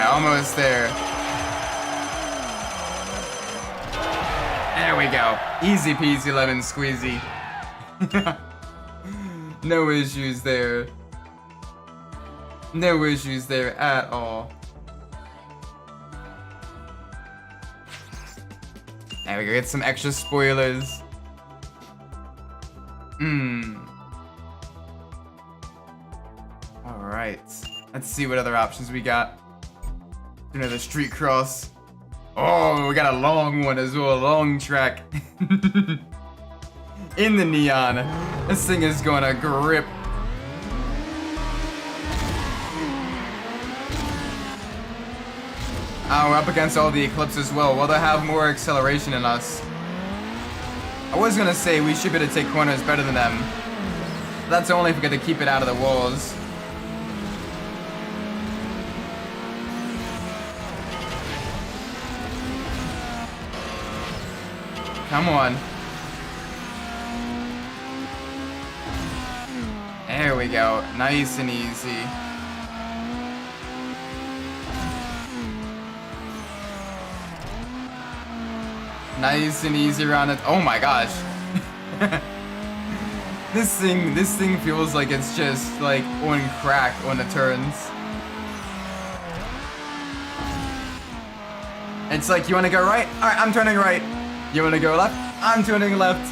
Almost there. There we go. Easy peasy lemon squeezy. No issues there. No issues there at all. There we go. Get some extra spoilers. Alright. Let's see what other options we got. Another street cross. Oh, we got a long one as well, a long track. In the neon. This thing is gonna grip. Oh, we're up against all the Eclipse as well. Well, they have more acceleration than us. I was gonna say we should be able to take corners better than them. That's only if we get to keep it out of the walls. Come on. There we go. Nice and easy. Nice and easy around it. Oh my gosh. This thing feels like it's just like on crack when it turns. It's like, you wanna go right? Alright, I'm turning right. You wanna go left? I'm turning left.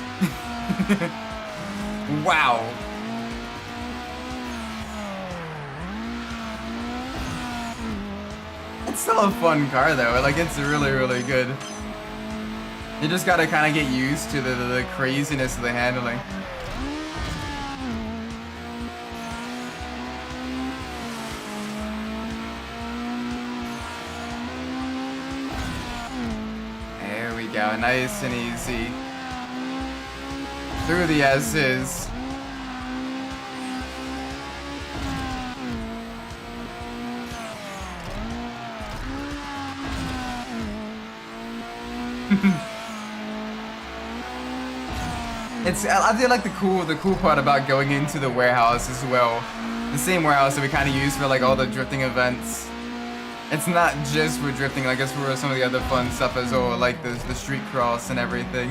Wow. It's still a fun car though, like it's really, really good. You just gotta kind of get used to the craziness of the handling. There we go, nice and easy. Through the S's. I feel like the cool part about going into the warehouse as well. The same warehouse that we kind of use for like all the drifting events. It's not just for drifting, I guess for some of the other fun stuff as well, like the street cross and everything.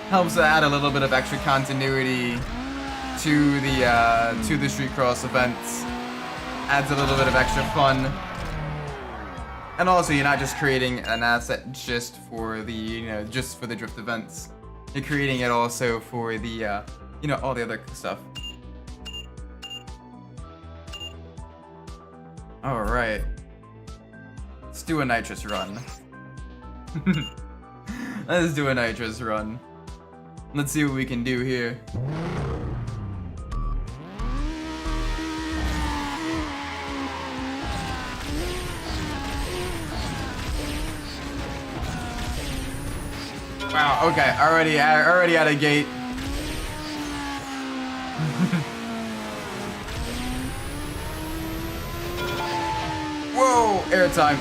Helps add a little bit of extra continuity to the street cross events. Adds a little bit of extra fun. And also, you're not just creating an asset just for the, just for the drift events. You're creating it also for the, all the other stuff. Alright. Let's do a nitrous run. Let's do a nitrous run. Let's see what we can do here. Wow, okay, already at a gate. Whoa, airtime.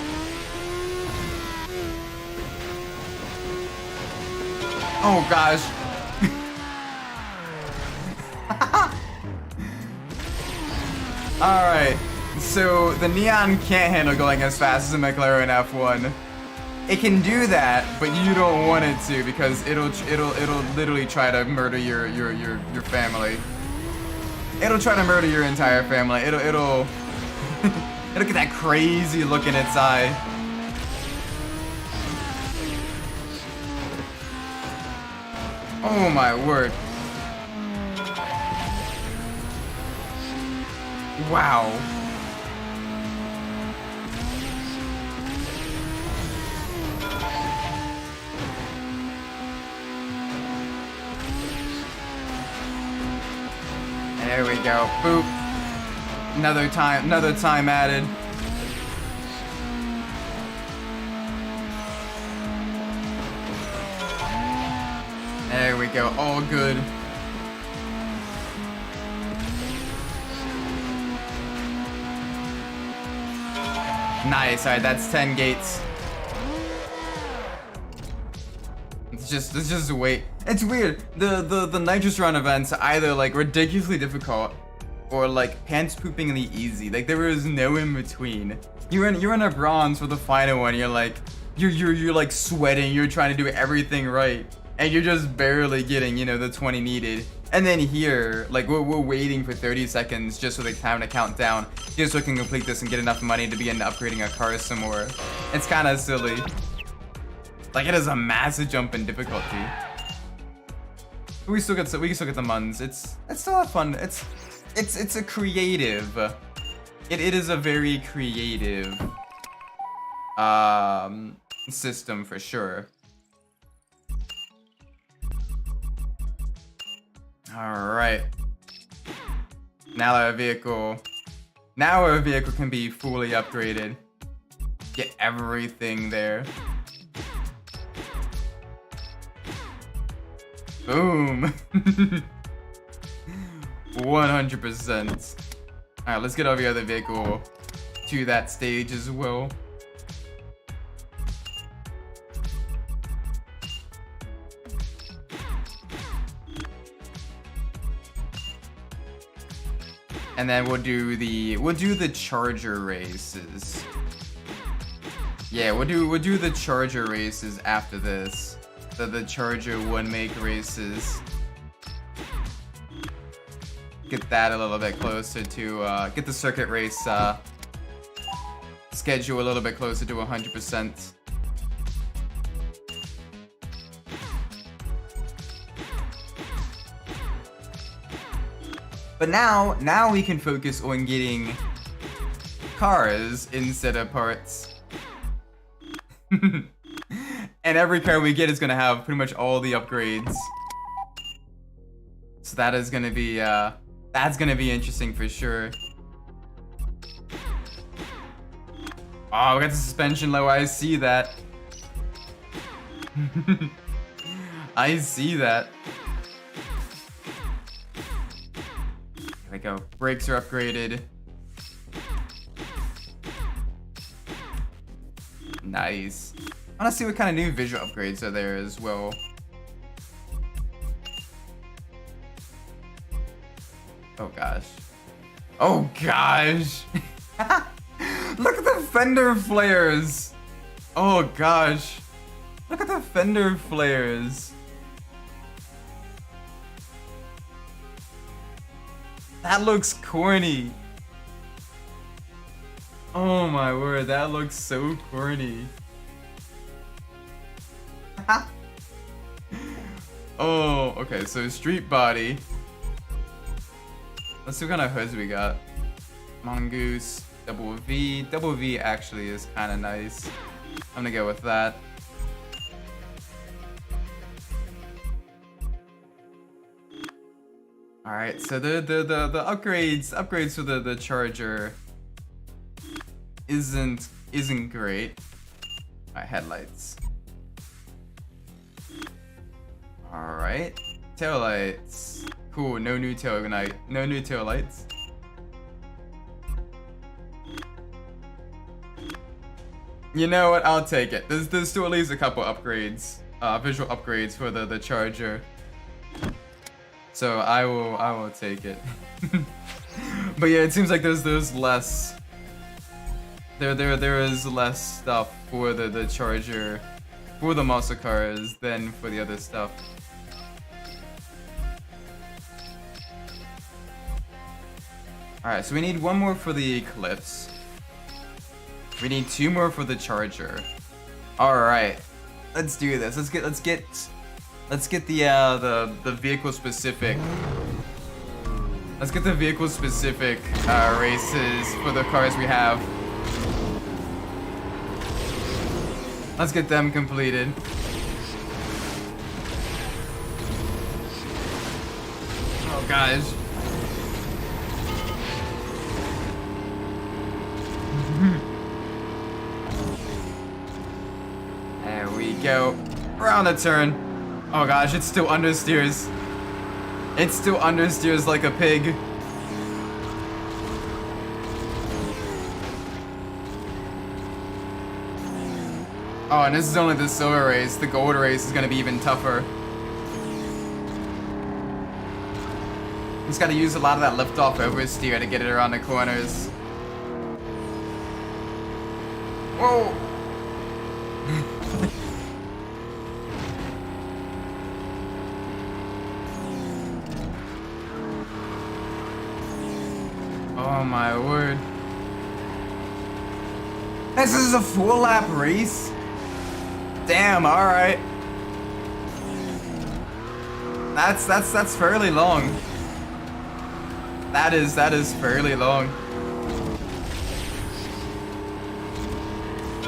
Oh gosh. Alright, so the Neon can't handle going as fast as a McLaren F1. It can do that, but you don't want it to because it'll literally try to murder your family. It'll try to murder your entire family. It'll it'll get that crazy look in its eye. Oh my word. Wow. There we go. Boop. Another time added. There we go. All good. Nice. Alright, that's 10 gates. It's just wait. It's weird. The nitrous run events are either like ridiculously difficult or like pants poopingly easy. Like there is no in between. You're in a bronze for the final one. You're like you're like sweating. You're trying to do everything right, and you're just barely getting the 20 needed. And then here, like we're waiting for 30 seconds just so they time to count down, just so we can complete this and get enough money to begin upgrading our cars some more. It's kind of silly. Like it is a massive jump in difficulty. But we still get the muns. It's still fun. It's a creative. It is a very creative system for sure. All right. Now our vehicle can be fully upgraded. Get everything there. Boom. 100%. Alright, let's get every other vehicle to that stage as well. And then we'll do the charger races. Yeah, we'll do the charger races after this. The charger one make races. Get that a little bit closer to get the circuit race schedule a little bit closer to 100%. But now we can focus on getting cars instead of parts. And every car we get is gonna have pretty much all the upgrades. So that is gonna be that's gonna be interesting for sure. Oh, we got the suspension low. I see that. I see that. There we go. Brakes are upgraded. Nice. I want to see what kind of new visual upgrades are there as well. Oh gosh. Oh gosh. Look at the fender flares. Oh gosh. Look at the fender flares. That looks corny. Oh my word, that looks so corny. Oh, okay, so street body. Let's see what kind of hoods we got. Mongoose, double V. Double V actually is kind of nice. I'm gonna go with that. All right, so the upgrades for the charger isn't great. All right, headlights. All right, taillights. Cool, no new tail lights. You know what? I'll take it. There's still at least a couple upgrades, visual upgrades for the charger. So I will take it. But yeah, it seems like there's less. There is less stuff for the charger, for the muscle cars than for the other stuff. All right, so we need one more for the Eclipse. We need 2 more for the charger. All right, let's do this. Let's get the vehicle specific. Let's get the vehicle specific races for the cars we have. Let's get them completed. Oh gosh. There we go. Around the turn. Oh gosh, it still understeers. It still understeers like a pig. Oh, and this is only the silver race. The gold race is gonna be even tougher. Just gotta use a lot of that lift-off oversteer to get it around the corners. Whoa! Oh my word. This is a 4-lap race? Damn, alright. That's fairly long. That is fairly long.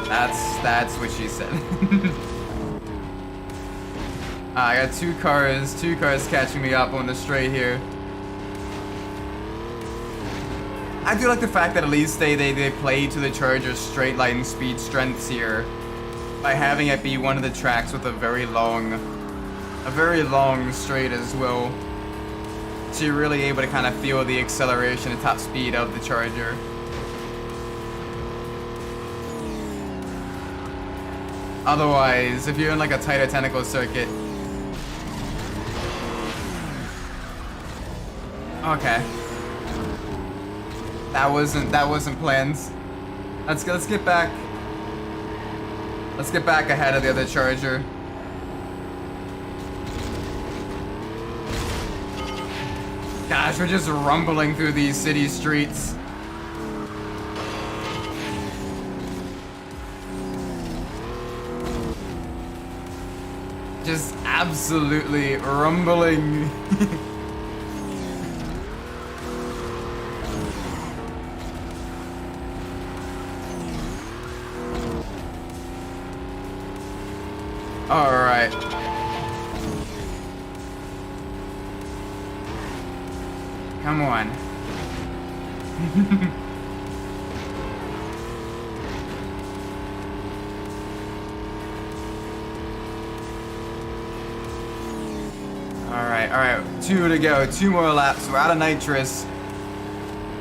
That's what she said. I got two cars catching me up on the straight here. I do like the fact that at least they play to the Charger's straight line speed strengths here by having it be one of the tracks with a very long a very long straight as well. So you're really able to kind of feel the acceleration and top speed of the Charger. Otherwise, if you're in like a tighter technical circuit. Okay. That wasn't planned. Let's get back. Let's get back ahead of the other Charger. Gosh, we're just rumbling through these city streets. Just absolutely rumbling. All right. Come on. All right, 2 to go, 2 more laps. We're out of nitrous,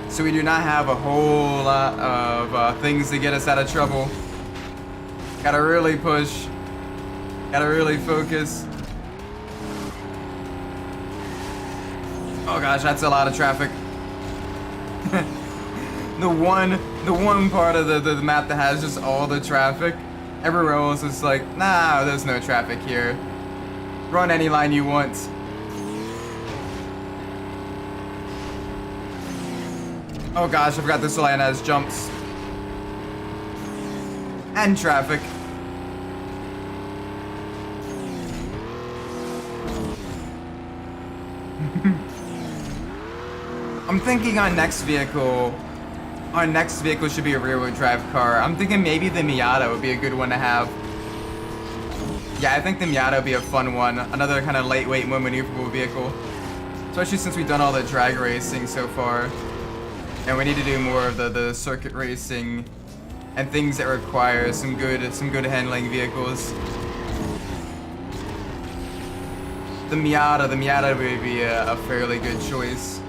so we do not have a whole lot of things to get us out of trouble. Gotta really push. Gotta really focus. Oh gosh, that's a lot of traffic. the one part of the map that has just all the traffic. Everywhere else is like, nah, there's no traffic here. Run any line you want. Oh gosh, I forgot this line has jumps. And traffic. I'm thinking our next vehicle should be a rear-wheel drive car. I'm thinking maybe the Miata would be a good one to have. Yeah, I think the Miata would be a fun one. Another kind of lightweight, more maneuverable vehicle. Especially since we've done all the drag racing so far. And we need to do more of the circuit racing and things that require some good handling vehicles. The Miata would be a fairly good choice.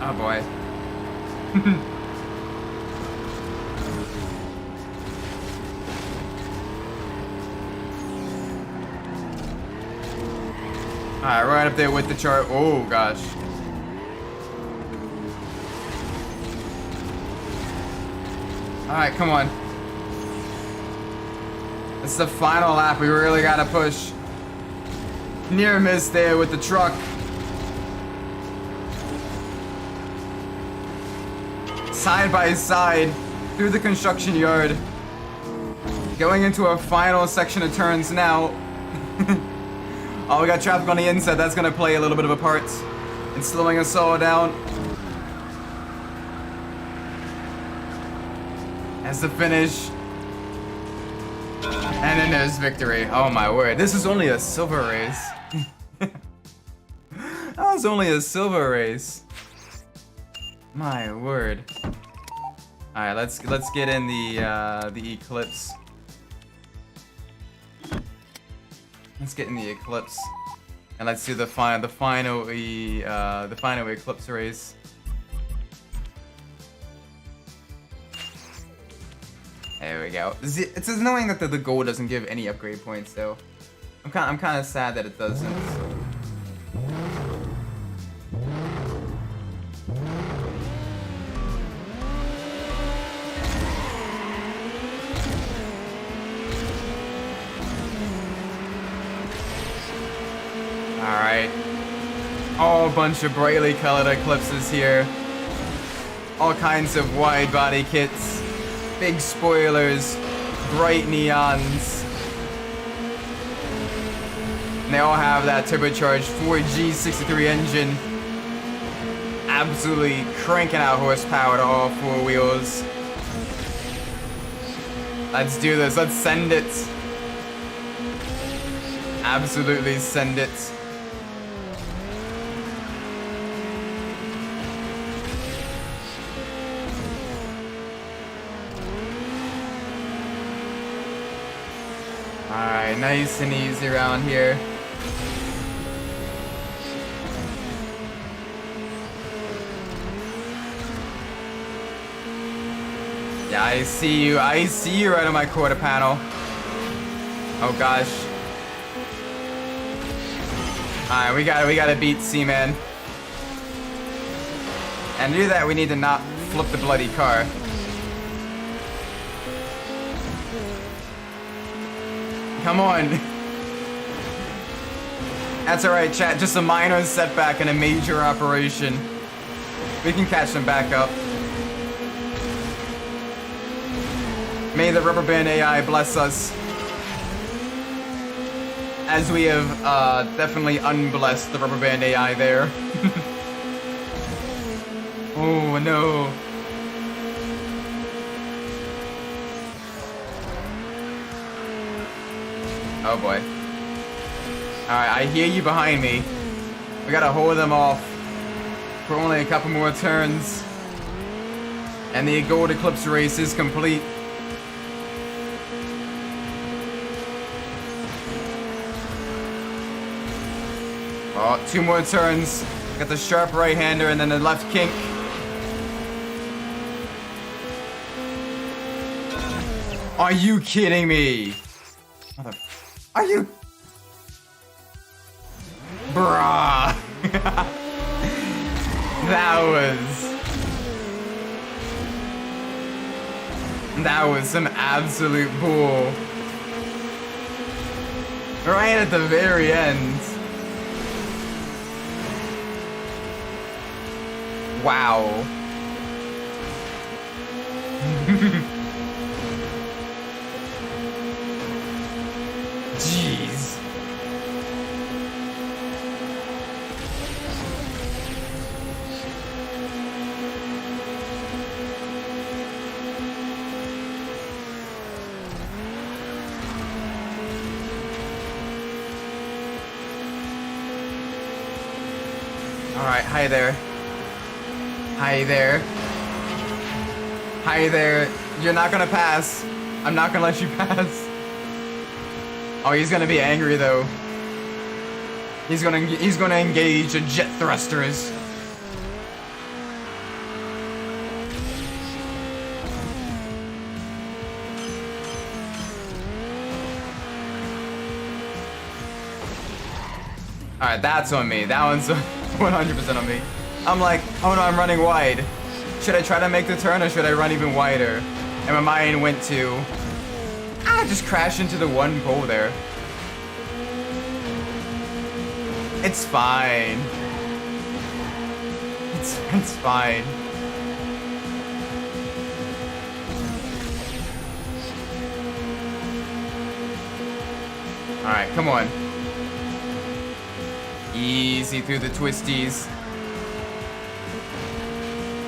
Oh boy. Alright, right up there with the chart. Oh gosh. Alright, come on. It's the final lap. We really gotta push. Near miss there with the truck. Side by side through the construction yard. Going into a final section of turns now. Oh, we got traffic on the inside. That's gonna play a little bit of a part in slowing us all down. As the finish. And then there's victory. Oh my word. This is only a silver race. That was only a silver race. My word. Alright, let's get in the Eclipse. Let's get in the Eclipse. And let's do the final Eclipse race. There we go. It's annoying that the gold doesn't give any upgrade points though. I'm kind of sad that it doesn't. Alright. Oh, a bunch of brightly colored Eclipses here. All kinds of wide body kits. Big spoilers. Bright neons. And they all have that turbocharged 4G63 engine. Absolutely cranking out horsepower to all 4 wheels. Let's do this. Let's send it. Absolutely send it. Alright, nice and easy around here. Yeah, I see you right on my quarter panel. Oh gosh. Alright, we gotta beat Seaman. And to do that, we need to not flip the bloody car. Come on. That's alright, chat. Just a minor setback in a major operation. We can catch them back up. May the rubber band AI bless us. As we have definitely unblessed the rubber band AI there. Oh no. Oh boy. Alright, I hear you behind me. We gotta hold them off for only a couple more turns. And the Gold Eclipse race is complete. Oh, 2 more turns. Got the sharp right-hander and then the left kink. Are you kidding me? Are you? Bruh. That was some absolute bull. Right at the very end. Wow. Jeez. All right, hi there. Hi there. Hi there. You're not gonna pass. I'm not gonna let you pass. Oh, he's gonna be angry though. He's gonna engage a jet thrusters. Alright, that's on me. That one's 100% on me. I'm like, oh no, I'm running wide. Should I try to make the turn or should I run even wider? And my mind went to, just crash into the one pole there. It's fine. It's fine. Alright, come on. Easy through the twisties.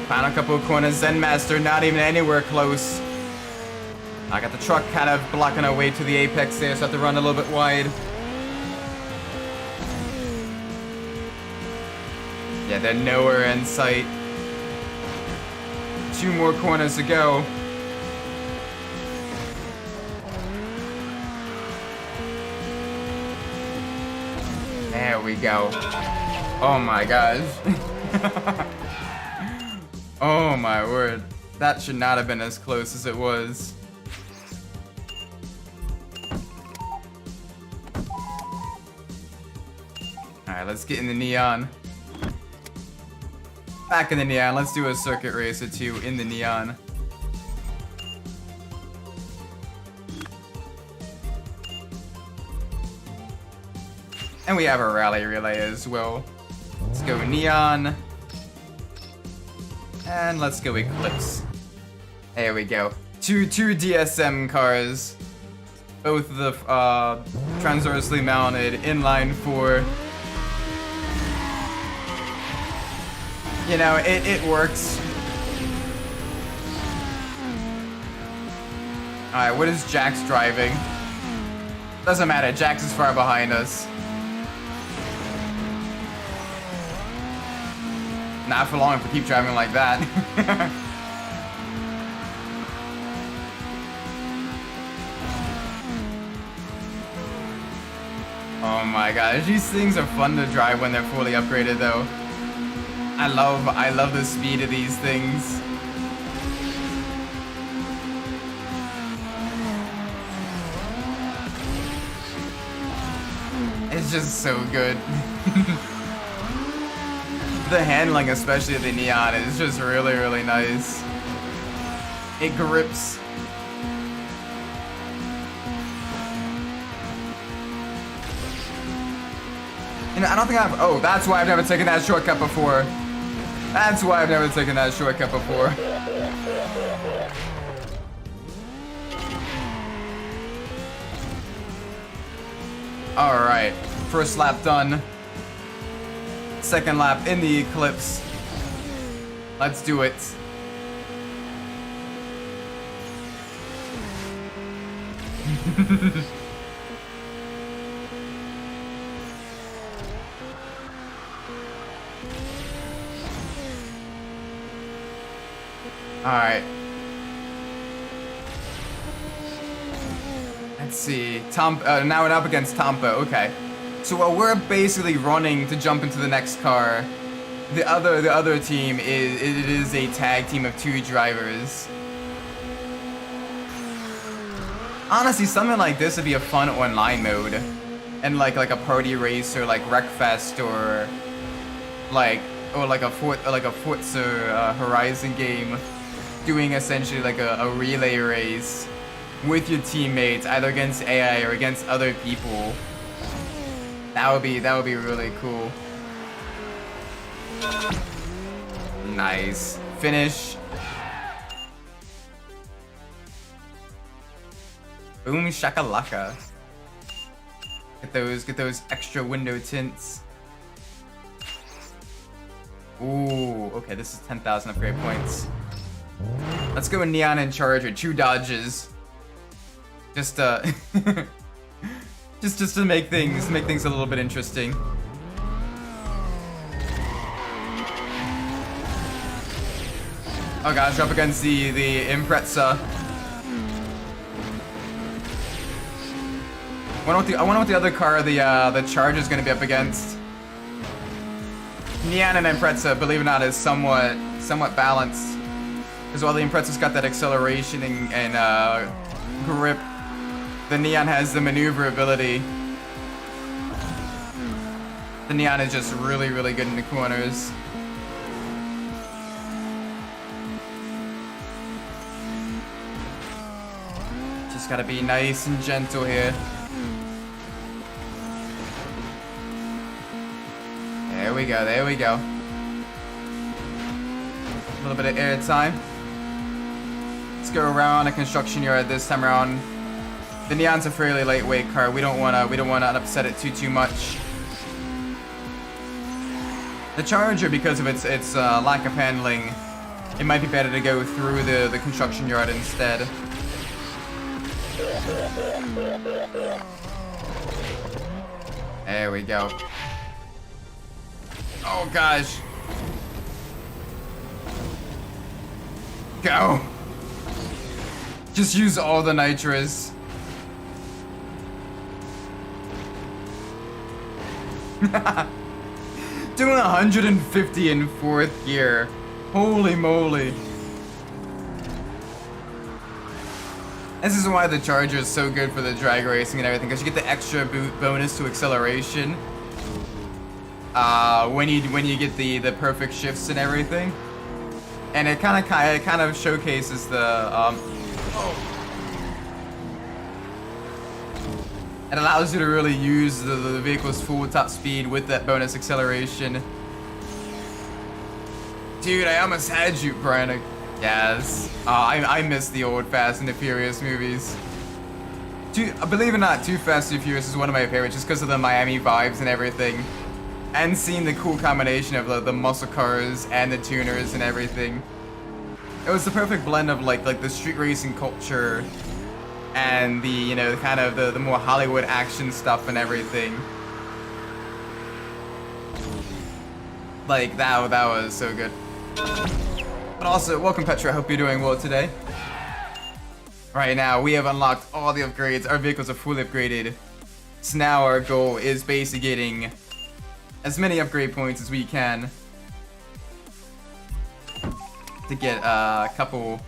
Found a couple of corners. Zen Master not even anywhere close. I got the truck kind of blocking our way to the apex there, so I have to run a little bit wide. Yeah, they're nowhere in sight. 2 more corners to go. There we go. Oh my gosh. Oh my word. That should not have been as close as it was. Alright, let's get in the neon. Back in the neon. Let's do a circuit race or 2 in the neon. And we have a rally relay as well. Let's go neon. And let's go Eclipse. There we go. Two DSM cars. Both of the transversely mounted inline 4. You know, it works. Alright, what is Jax driving? Doesn't matter, Jax is far behind us. Not for long if we keep driving like that. my gosh, these things are fun to drive when they're fully upgraded though. I love the speed of these things. It's just so good. The handling, especially of the Neon, is just really, really nice. It grips. You know, I don't think I've... Oh, that's why I've never taken that shortcut before. That's why I've never taken that shortcut before. Alright. First lap done. Second lap in the Eclipse. Let's do it. Alright. Let's see. Now we're up against Tampa. Okay. So while we're basically running to jump into the next car, the other team is a tag team of 2 drivers. Honestly, something like this would be a fun online mode, and like a party race or like Wreckfest or like a Forza Horizon game, doing essentially like a relay race with your teammates, either against AI or against other people. That would be really cool. Nice. Finish. Boom shakalaka. Get those extra window tints. Ooh, okay, this is 10,000 upgrade points. Let's go Neon and Charger, 2 dodges. Just just to make things a little bit interesting. Oh gosh, up against the Impreza. I wonder what the other car the Charger's gonna be up against. Neon and Impreza, believe it or not, is somewhat balanced. Because while the Impreza's got that acceleration and grip, the Neon has the maneuverability. The Neon is just really, really good in the corners. Just gotta be nice and gentle here. There we go, there we go. A little bit of air time. Let's go around a construction yard this time around. The Neon's a fairly lightweight car. We don't wanna upset it too much. The Charger, because of its lack of handling, it might be better to go through the construction yard instead. There we go. Oh gosh. Go. Just use all the nitrous. Doing 150 in 4th gear. Holy moly. This is why the Charger is so good for the drag racing and everything, because you get the extra bonus to acceleration. When you get the perfect shifts and everything. And it kind of showcases the it allows you to really use the vehicle's full top speed with that bonus acceleration. Dude, I almost had you, Brian. Yes. I miss the old Fast and the Furious movies. Believe it or not, Too Fast, Too Furious is one of my favorites just because of the Miami vibes and everything. And seeing the cool combination of the muscle cars and the tuners and everything. It was the perfect blend of like the street racing culture and the, you know, kind of the more Hollywood action stuff and everything. Like that was so good. But also, welcome Petra, I hope you're doing well today. Right now, we have unlocked all the upgrades. Our vehicles are fully upgraded. So now our goal is basically getting as many upgrade points as we can to get a couple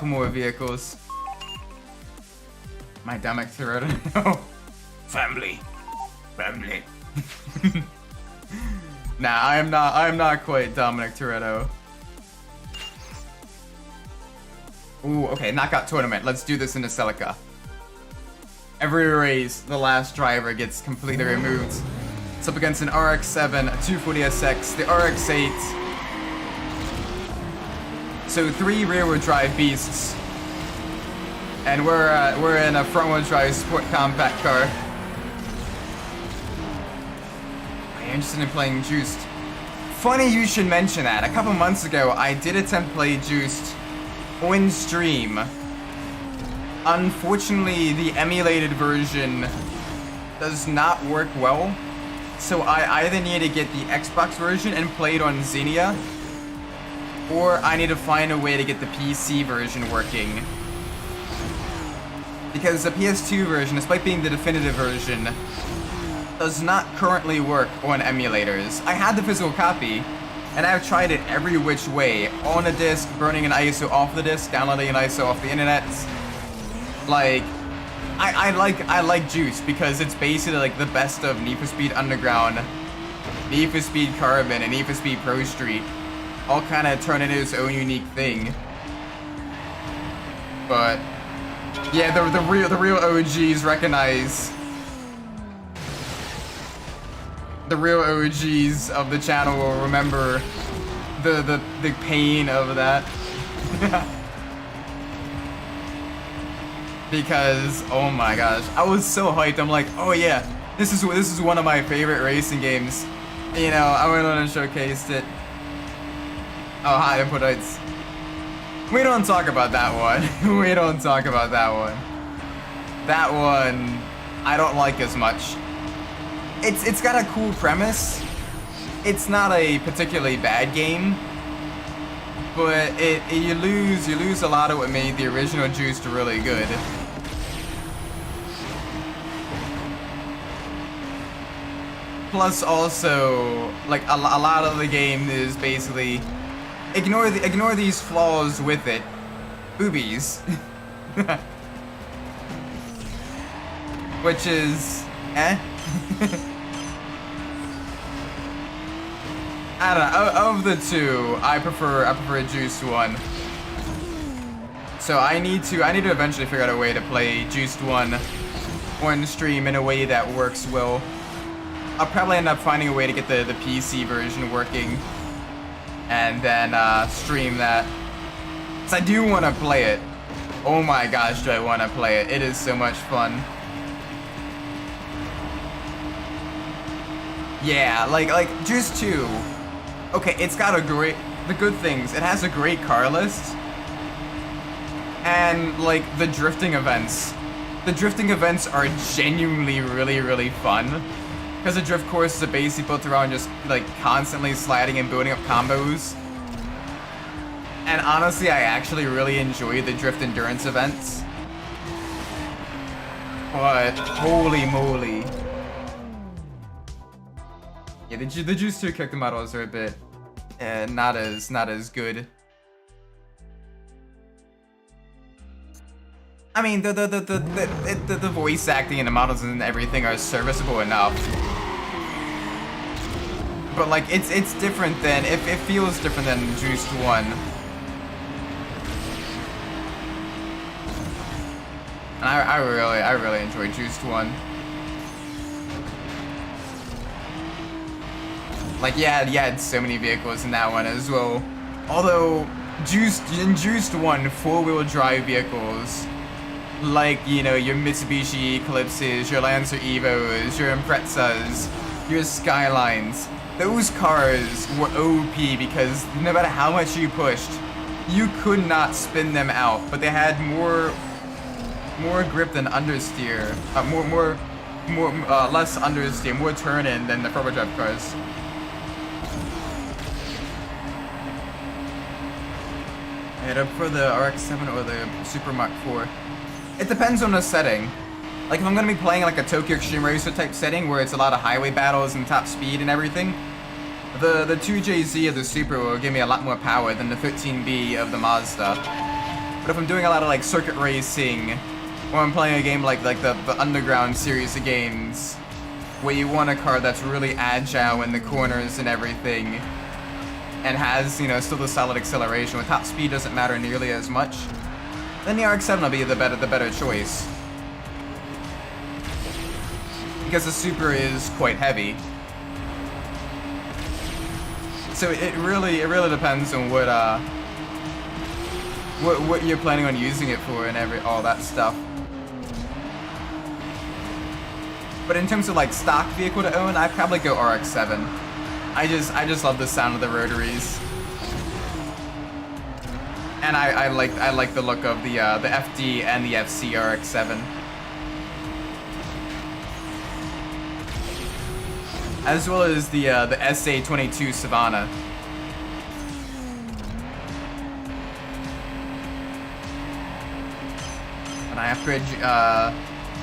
more vehicles. My Dominic Toretto. Family. Nah, I'm not quite Dominic Toretto. Ooh, okay, knockout tournament. Let's do this in the Celica. Every race, the last driver gets completely removed. It's up against an RX-7, a 240SX, the RX-8. So 3 rear-wheel drive beasts. And we're in a front-wheel drive sport compact car. Are you interested in playing Juiced? Funny you should mention that. A couple months ago, I did attempt to play Juiced on stream. Unfortunately, the emulated version does not work well. So I either need to get the Xbox version and play it on Xenia, or I need to find a way to get the PC version working. Because the PS2 version, despite being the definitive version, does not currently work on emulators. I had the physical copy, and I've tried it every which way. On a disc, burning an ISO off the disc, downloading an ISO off the internet. Like, I like Juice because it's basically like the best of Need for Speed Underground, Need for Speed Carbon, and Need for Speed Pro Street. All kind of turn into its own unique thing. But yeah, the real OGs recognize. The real OGs of the channel will remember the pain of that. Because oh my gosh, I was so hyped. I'm like, oh yeah, this is one of my favorite racing games. You know, I went on and showcased it. Oh hi, Inputites. We don't talk about that one. We don't talk about that one. That one I don't like as much. It's got a cool premise. It's not a particularly bad game, but you lose a lot of what made the original Juiced really good. Plus, also, like a lot of the game is basically ignore these flaws with it. Boobies, which is I don't know. Of the two, I prefer a Juiced one. So I need to eventually figure out a way to play Juiced one on stream in a way that works well. I'll probably end up finding a way to get the PC version working, and then stream that. So I do want to play it. Oh my gosh, do I want to play it? It is so much fun. Yeah, like Juiced 2. Okay, it's got the good things. It has a great car list. And like the drifting events. The drifting events are genuinely really fun. Because the drift courses are basically built around just like constantly sliding and building up combos. And honestly, I actually really enjoy the drift endurance events. But holy moly. Yeah, the Juiced 2 character models are a bit not as good. I mean, the voice acting and the models and everything are serviceable enough. But like, it's different than it feels different than Juiced 1. And I really enjoy Juiced 1. Like, yeah, you had so many vehicles in that one as well. Although, in Juiced 1, 4-wheel drive vehicles, like, you know, your Mitsubishi Eclipses, your Lancer Evos, your Imprezas, your Skylines, those cars were OP because no matter how much you pushed, you could not spin them out. But they had more grip than understeer, less understeer, more turn-in than the front-wheel drive cars. Up for the RX-7 or the Super Mach 4. It depends on the setting. Like if I'm gonna be playing like a Tokyo Extreme Racer type setting where it's a lot of highway battles and top speed and everything, the 2JZ of the Super will give me a lot more power than the 13B of the Mazda. But if I'm doing a lot of like circuit racing, or I'm playing a game like the Underground series of games, where you want a car that's really agile in the corners and everything, and has, you know, still the solid acceleration, where top speed doesn't matter nearly as much, then the RX-7 will be the better choice. Because the Super is quite heavy. So it really depends on what you're planning on using it for and all that stuff. But in terms of like stock vehicle to own, I'd probably go RX-7. I just love the sound of the rotaries. And I like the look of the FD and the FC RX-7. As well as the SA22 Savannah. And I upgrade,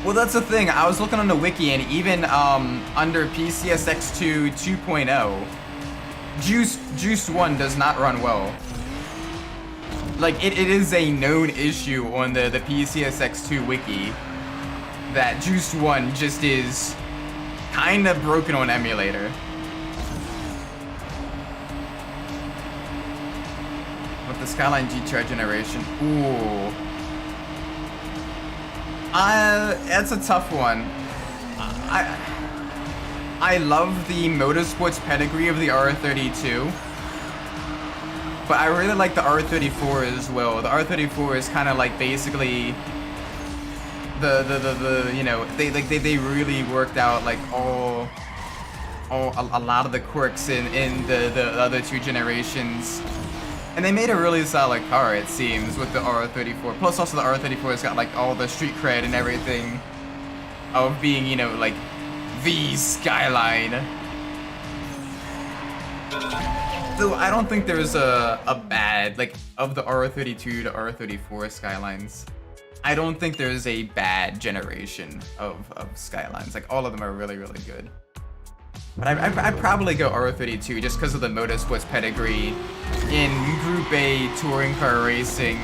well, that's the thing. I was looking on the wiki, and even under PCSX2 2.0, Juiced 1 does not run well. Like, it is a known issue on the PCSX2 wiki that Juiced 1 just is kind of broken on emulator. With the Skyline GTR generation. Ooh. It's a tough one. I love the motorsports pedigree of the R32, but I really like the R34 as well. The R34 is kind of like basically the you know, they really worked out like a lot of the quirks in the other two generations. And they made a really solid car, it seems, with the R34. Plus, also the R34 has got like all the street cred and everything of being, you know, like the Skyline. Though I don't think there's a bad, like, of the R32 to R34 Skylines. I don't think there's a bad generation of Skylines. Like, all of them are really, really good. But I'd probably go R32 just because of the motorsports pedigree in Group A touring car racing.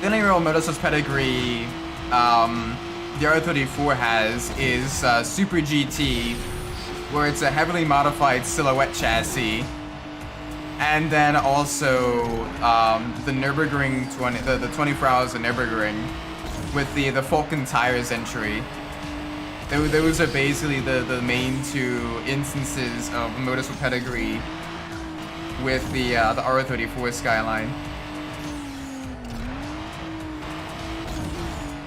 The only real motorsports pedigree the R34 has is Super GT, where it's a heavily modified silhouette chassis. And then also the Nürburgring 20, the 24 Hours of Nürburgring, with the Falcon Tires entry. Those are basically the main two instances of motorsport pedigree with the R34 Skyline.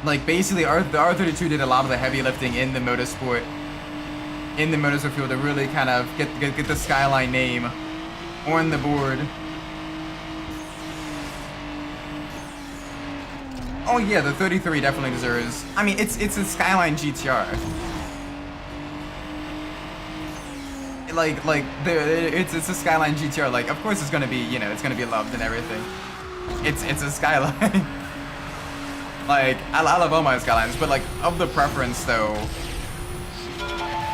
Like basically, the R32 did a lot of the heavy lifting in the motorsport field to really kind of get the Skyline name on the board. Oh yeah, the 33 definitely deserves. I mean, it's a Skyline GTR. It's a Skyline GTR. Like, of course it's gonna be, you know, it's gonna be loved and everything. It's a Skyline. Like, I love all my Skylines, but like of the preference though,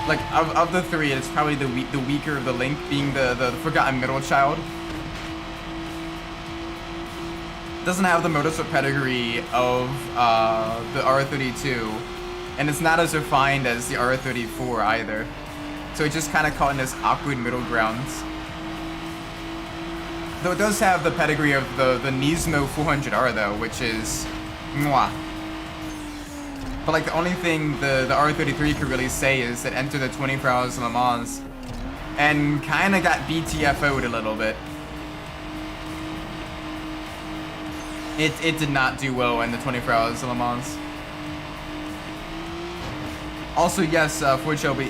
like of the three, it's probably the weaker of the link, being the forgotten middle child. Doesn't have the motorsport pedigree of the R32, and it's not as refined as the R34 either. So it's just kind of caught in this awkward middle grounds. Though it does have the pedigree of the Nismo 400R though, which is mwah. But like the only thing the R33 could really say is that entered the 24 Hours of Le Mans and kind of got BTFO'd a little bit. It did not do well in the 24 Hours of Le Mans. Also, yes, for Shelby,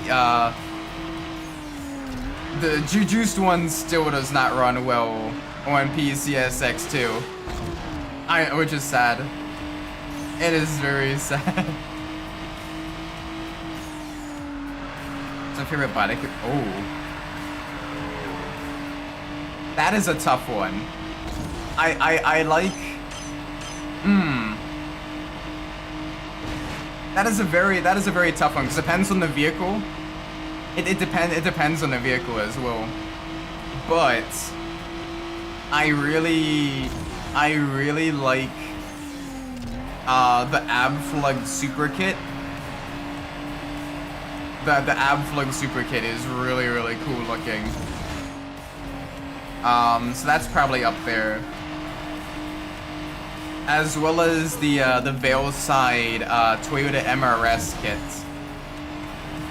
the Juiced one still does not run well on PCSX2, which is sad. It is very sad. It's my favorite body. Oh, that is a tough one. I like. That is a very tough one because it depends on the vehicle. It depends on the vehicle as well. But I really like the Abflug Super Kit. The Abflug Super Kit is really cool looking. So that's probably up there. As well as the Veilside Toyota MRS kit.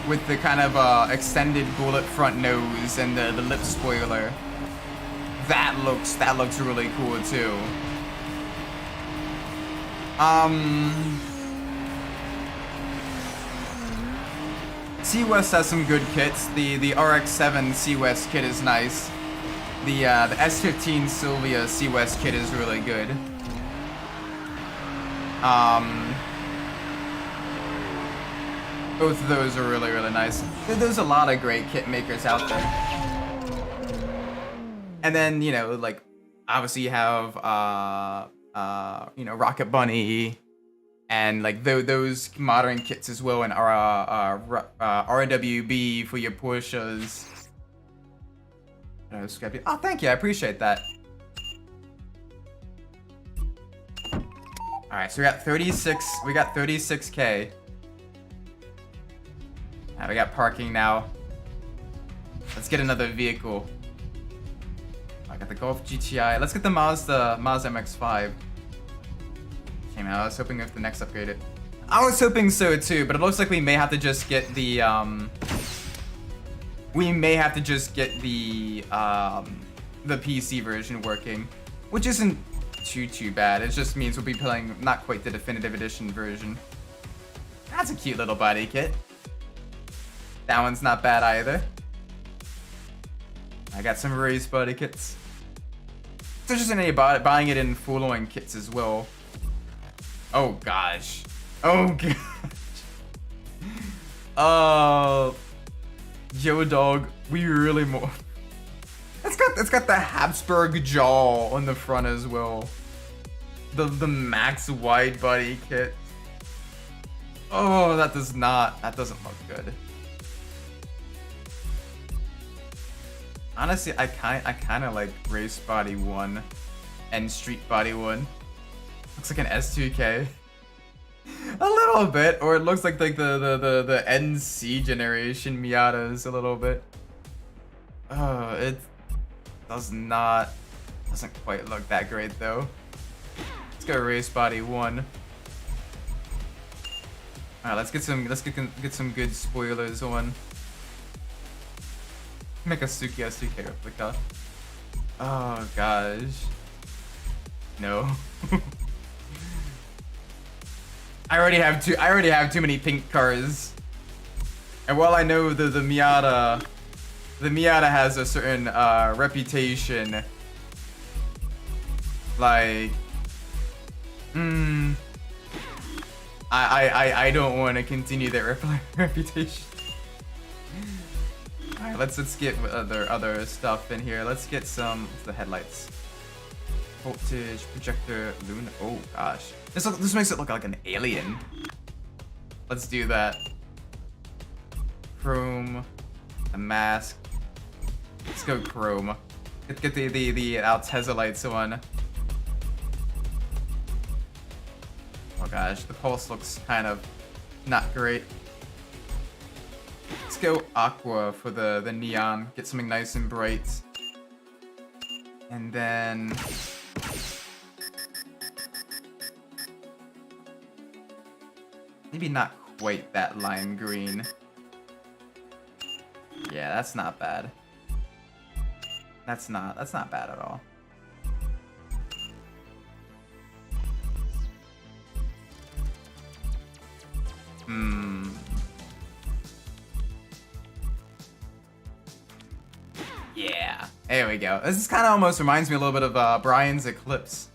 With the kind of extended bullet front nose and the lip spoiler. That looks really cool too. C-West has some good kits. The RX-7 C-West kit is nice. The S15 Sylvia C-West kit is really good. Both of those are really nice. There's a lot of great kit makers out there. And then, you know, like, obviously you have, you know, Rocket Bunny, and like those modern kits as well, and RWB for your Porsches. Oh, thank you, I appreciate that. All right, so we got 36K. We got parking now. Let's get another vehicle. I got the Golf GTI. Let's get the Mazda MX-5. Okay, man, I was hoping if the next upgrade it. I was hoping so too, but it looks like we may have to just get the the PC version working, which isn't too bad. It just means we'll be playing not quite the definitive edition version. That's a cute little body kit. That one's not bad either. I got some race body kits. It's interesting that you're buying it in full-on kits as well. Oh gosh. Oh gosh. Yo dog, we really more. It's got the Habsburg jaw on the front as well. The max wide body kit. Oh, that doesn't look good. Honestly, I kind of like Race Body 1 and Street Body 1. Looks like an S2K. A little bit, or it looks like the NC generation Miatas a little bit. Oh, it doesn't quite look that great though. Let's go Race Body 1. Alright, let's get some good spoilers on. Make a Suki replica. Oh gosh. No. I already have too many pink cars. And while I know the Miata has a certain reputation, like I don't want to continue that reputation. Alright, let's get other stuff in here. Let's get some the headlights. Voltage, projector, Luna. Oh gosh. This makes it look like an alien. Let's do that. Chrome, a mask. Let's go chrome. Get the Altezza lights on. Oh gosh, the pulse looks kind of not great. Let's go aqua for the neon. Get something nice and bright. And then maybe not quite that lime green. Yeah, that's not bad. That's not bad at all. Yeah, there we go. This kind of almost reminds me a little bit of Brian's Eclipse.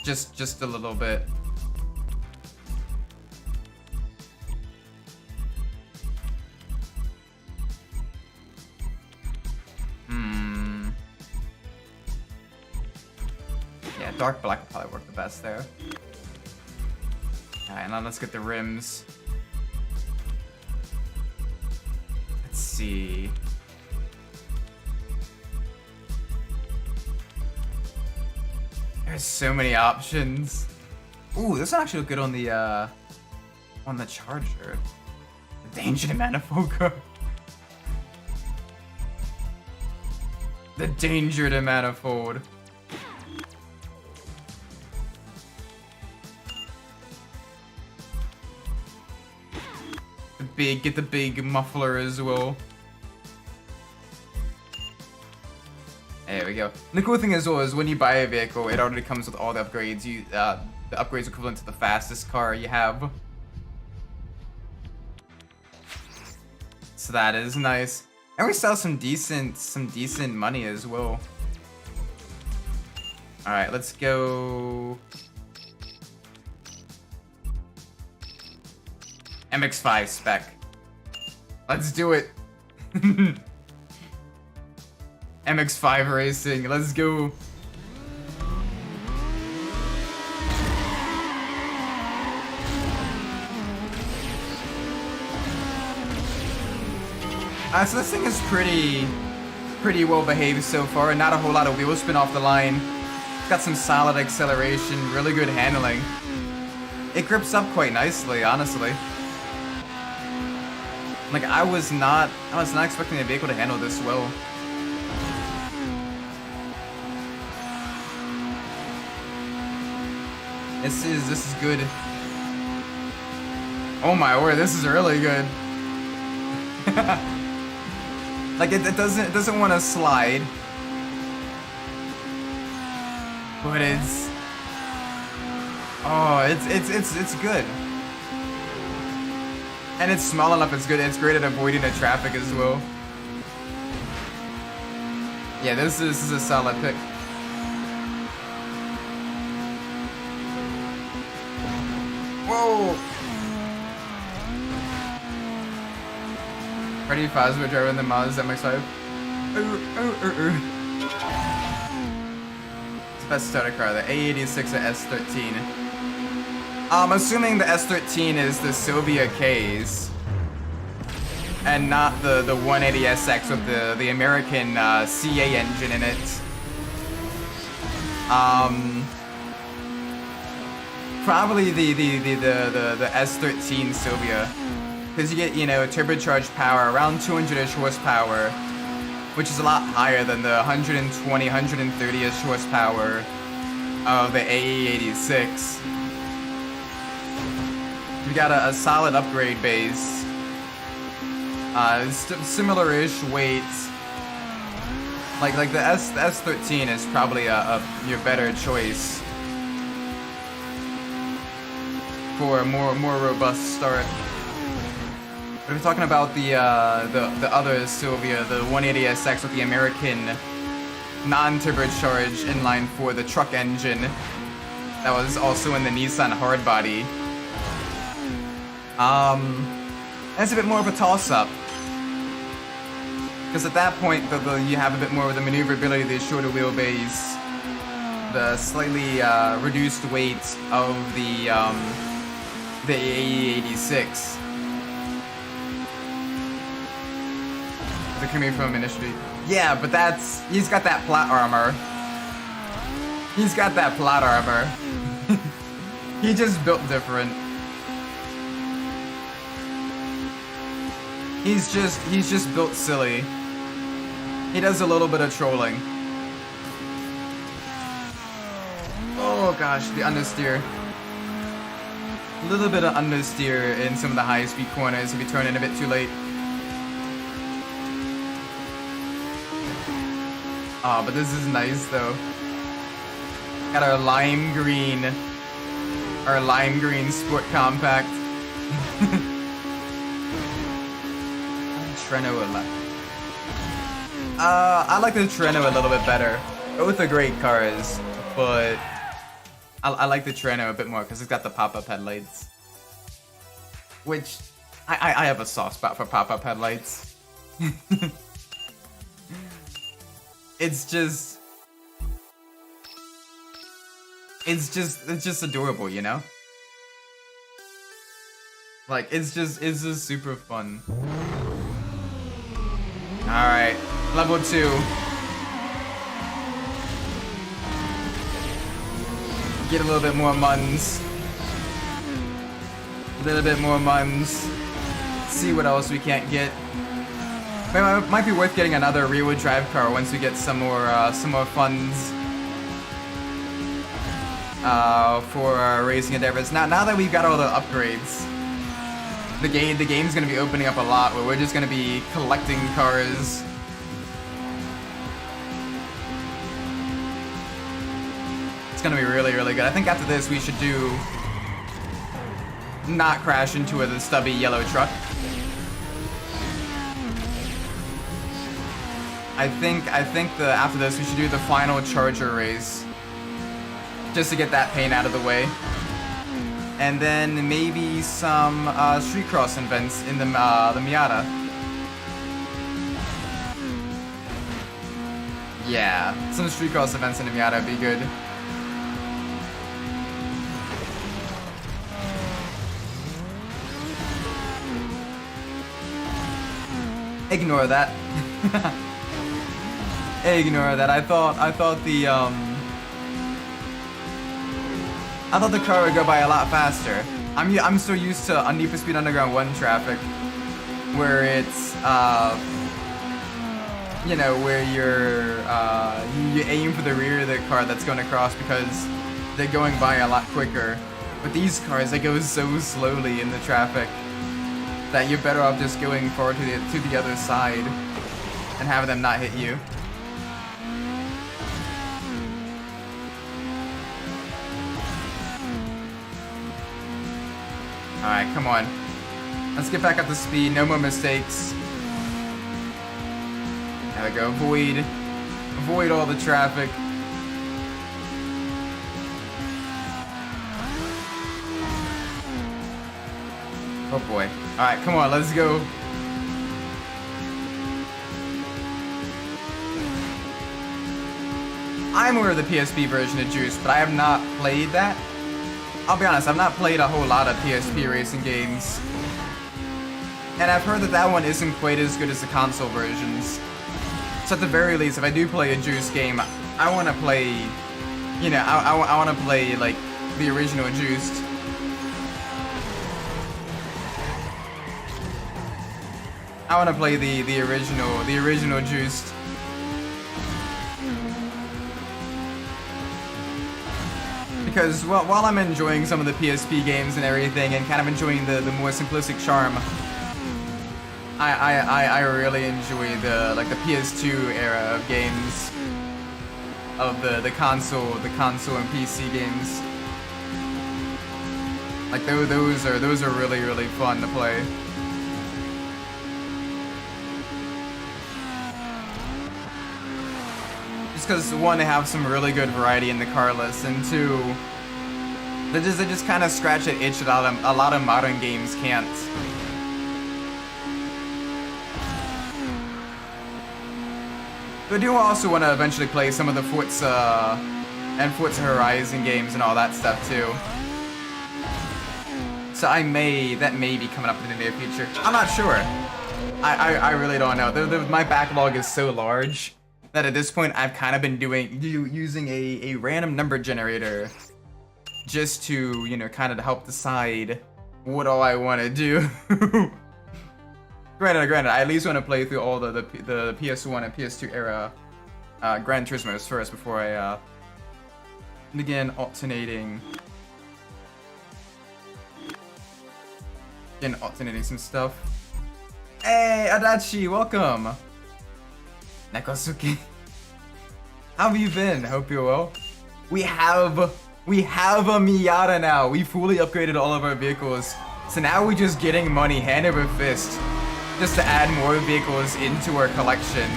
Just a little bit. dark black will probably work the best there. Alright, now let's get the rims. Let's see. There's so many options. Ooh, this one actually look good on the Charger. The Danger Manifold card. The Danger to Manifold. Get the big muffler as well. There we go. And the cool thing as well is when you buy a vehicle, it already comes with all the upgrades. The upgrades equivalent to the fastest car you have. So that is nice. And we sell some decent money as well. Alright, let's go. MX-5 spec. Let's do it. MX-5 racing, let's go. So this thing is pretty well behaved so far. Not a whole lot of wheel spin off the line. It's got some solid acceleration, really good handling. It grips up quite nicely, honestly. Like I was not expecting the vehicle to handle this well. This is good. Oh my word, this is really good. Like it doesn't want to slide, but it's good, and it's small enough. It's good. It's great at avoiding the traffic as well. Yeah, this is a solid pick. Whoa! Freddie Fazbear driving the Mazda MX-5. It's the best starter car, the A86 at S13. I'm assuming the S13 is the Sylvia K's, and not the 180SX with the American CA engine in it. Probably the S13 Sylvia. Because you get, turbocharged power, around 200-ish horsepower, which is a lot higher than the 120, 130-ish horsepower of the AE86. You got a solid upgrade base. Similar-ish weight. Like the S13 is probably your better choice for a more robust start. But we're talking about the other Sylvia, the 180SX with the American non-turbocharged inline four, the truck engine that was also in the Nissan Hardbody. It's a bit more of a toss-up, because at that point you have a bit more of the maneuverability, the shorter wheelbase, the slightly reduced weight of the AE86. They're coming from initially. Yeah, but he's got that plot armor. He's got that plot armor. He just built different. He's just built silly. He does a little bit of trolling. Oh gosh, the understeer. A little bit of understeer in some of the high speed corners if you turn in a bit too late. Aw, but this is nice though. Got our lime green sport compact. Treno I like the Treno a little bit better. Both are great cars, but I like the Treno a bit more because it's got the pop-up headlights. Which I have a soft spot for pop-up headlights. it's just adorable, you know? Like, it's just super fun. Alright, level 2. Get a little bit more muns. A little bit more muns. See what else we can't get. Might be worth getting another rear-wheel drive car once we get some more funds for racing endeavors. Now that we've got all the upgrades, the game's gonna be opening up a lot where we're just gonna be collecting cars. It's gonna be really, really good. I think after this we should do not crash into the stubby yellow truck. I think after this we should do the final charger race, just to get that pain out of the way, and then maybe some street cross events in the Miata. Yeah, some street cross events in the Miata would be good. Ignore that. Ignore that. I thought the car would go by a lot faster. I'm so used to Need for Speed Underground 1 traffic, where it's you know, where you aim for the rear of the car that's going across because they're going by a lot quicker. But these cars, they go so slowly in the traffic that you're better off just going forward to the other side and having them not hit you. Alright, come on. Let's get back up to speed, no more mistakes. There we go, avoid all the traffic. Oh boy. Alright, come on, let's go. I'm aware of the PSP version of Juice, but I have not played that. I'll be honest, I've not played a whole lot of PSP racing games. And I've heard that one isn't quite as good as the console versions. So at the very least, if I do play a Juice game, I want to play, you know, I want to play, like, the original Juiced. I want to play the original Juiced. Because while I'm enjoying some of the PSP games and everything, and kind of enjoying the more simplistic charm, I really enjoy the PS2 era of games, of the console and PC games. Like those are really, really fun to play. Just because, one, they have some really good variety in the car list, and two, they just kind of scratch that itch that a lot of modern games can't. But I do also want to eventually play some of the Forza and Forza Horizon games and all that stuff too. So that may be coming up in the near future. I'm not sure. I really don't know. My backlog is so large that at this point I've kind of been using a random number generator just to, you know, kind of help decide what all I want to do. Granted, I at least want to play through all the PS1 and PS2 era Gran Turismos first before I begin alternating some stuff. Hey, Adachi, welcome! Nekosuke. How have you been? Hope you're well. We have a Miata now. We fully upgraded all of our vehicles. So now we're just getting money hand over fist just to add more vehicles into our collection.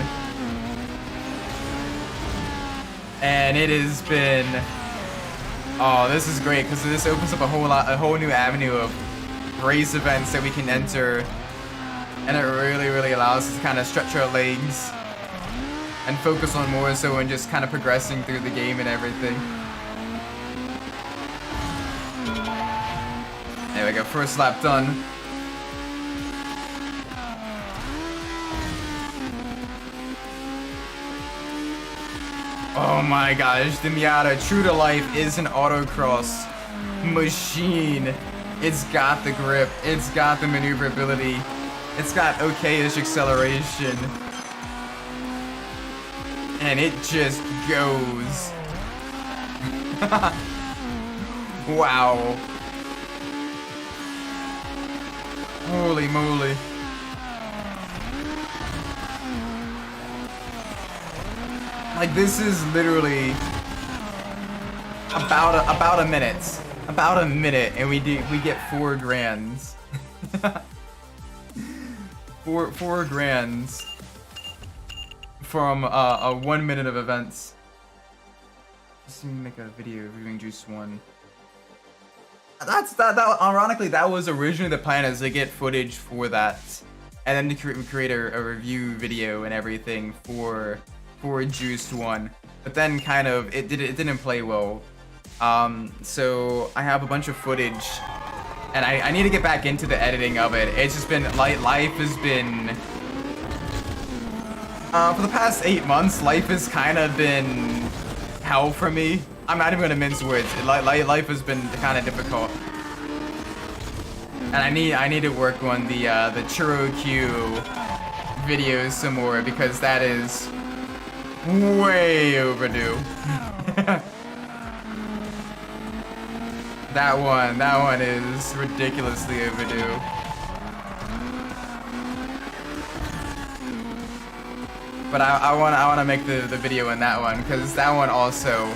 And it has been, oh, this is great because this opens up a whole new avenue of race events that we can enter. And it really, really allows us to kind of stretch our legs and focus on more so and just kind of progressing through the game and everything. go. First lap done. Oh my gosh, the Miata, true to life, is an autocross machine. It's got the grip, it's got the maneuverability, it's got okay-ish acceleration, and it just goes. Wow. Holy moly. Like, this is literally about a minute. About a minute, and we get $4,000. four grand from a 1 minute of events. Just make a video reviewing Juice 1. That ironically, that was originally the plan, is to get footage for that, and then to create a review video and everything for Juiced 1. But then kind of it didn't play well. So I have a bunch of footage, and I need to get back into the editing of it. It's just been life has been for the past 8 months, life has kind of been hell for me. I'm not even gonna mince words. Life has been kind of difficult, and I need to work on the Churro Q videos some more, because that is way overdue. That one is ridiculously overdue. But I wanna make the video in that one, because that one also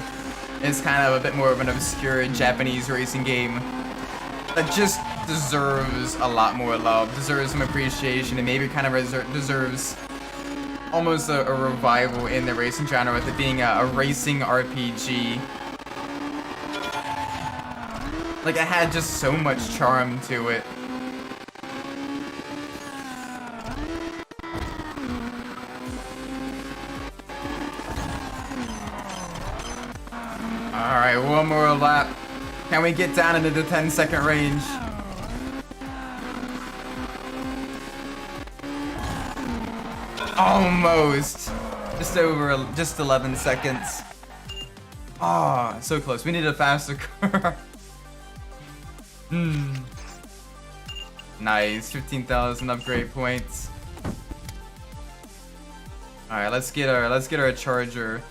is kind of a bit more of an obscure Japanese racing game that just deserves a lot more love, deserves some appreciation, and maybe kind of deserves almost a revival in the racing genre, with it being a racing RPG. Like, it had just so much charm to it. Alright, one more lap. Can we get down into the 10-second range? Almost. Just 11 seconds. Ah, oh, so close. We need a faster car. Nice, 15,000 upgrade points. All right, let's get our charger.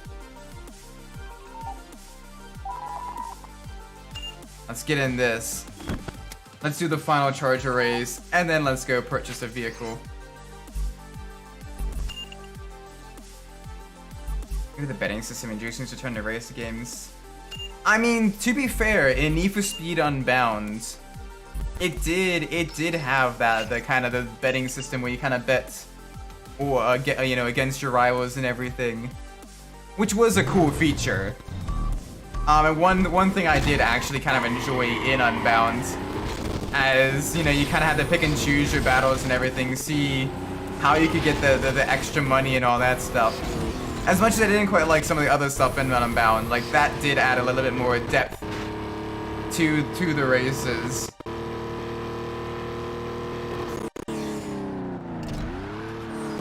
Let's get in this. Let's do the final charger race, and then let's go purchase a vehicle. Maybe the betting system in Juice needs to turn to race games. I mean, to be fair, in Need for Speed Unbound, it did have the kind of the betting system where you kind of bet, or against your rivals and everything, which was a cool feature. And one thing I did actually kind of enjoy in Unbound, as you kind of had to pick and choose your battles and everything, see how you could get the extra money and all that stuff. As much as I didn't quite like some of the other stuff in Unbound, like, that did add a little bit more depth to the races.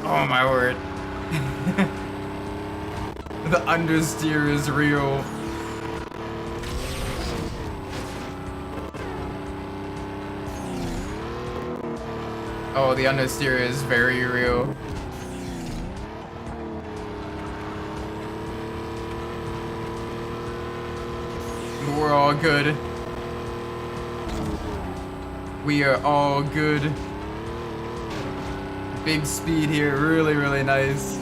Oh my word. The understeer is real. Oh, the understeer is very real. We're all good. We are all good. Big speed here, really, really nice.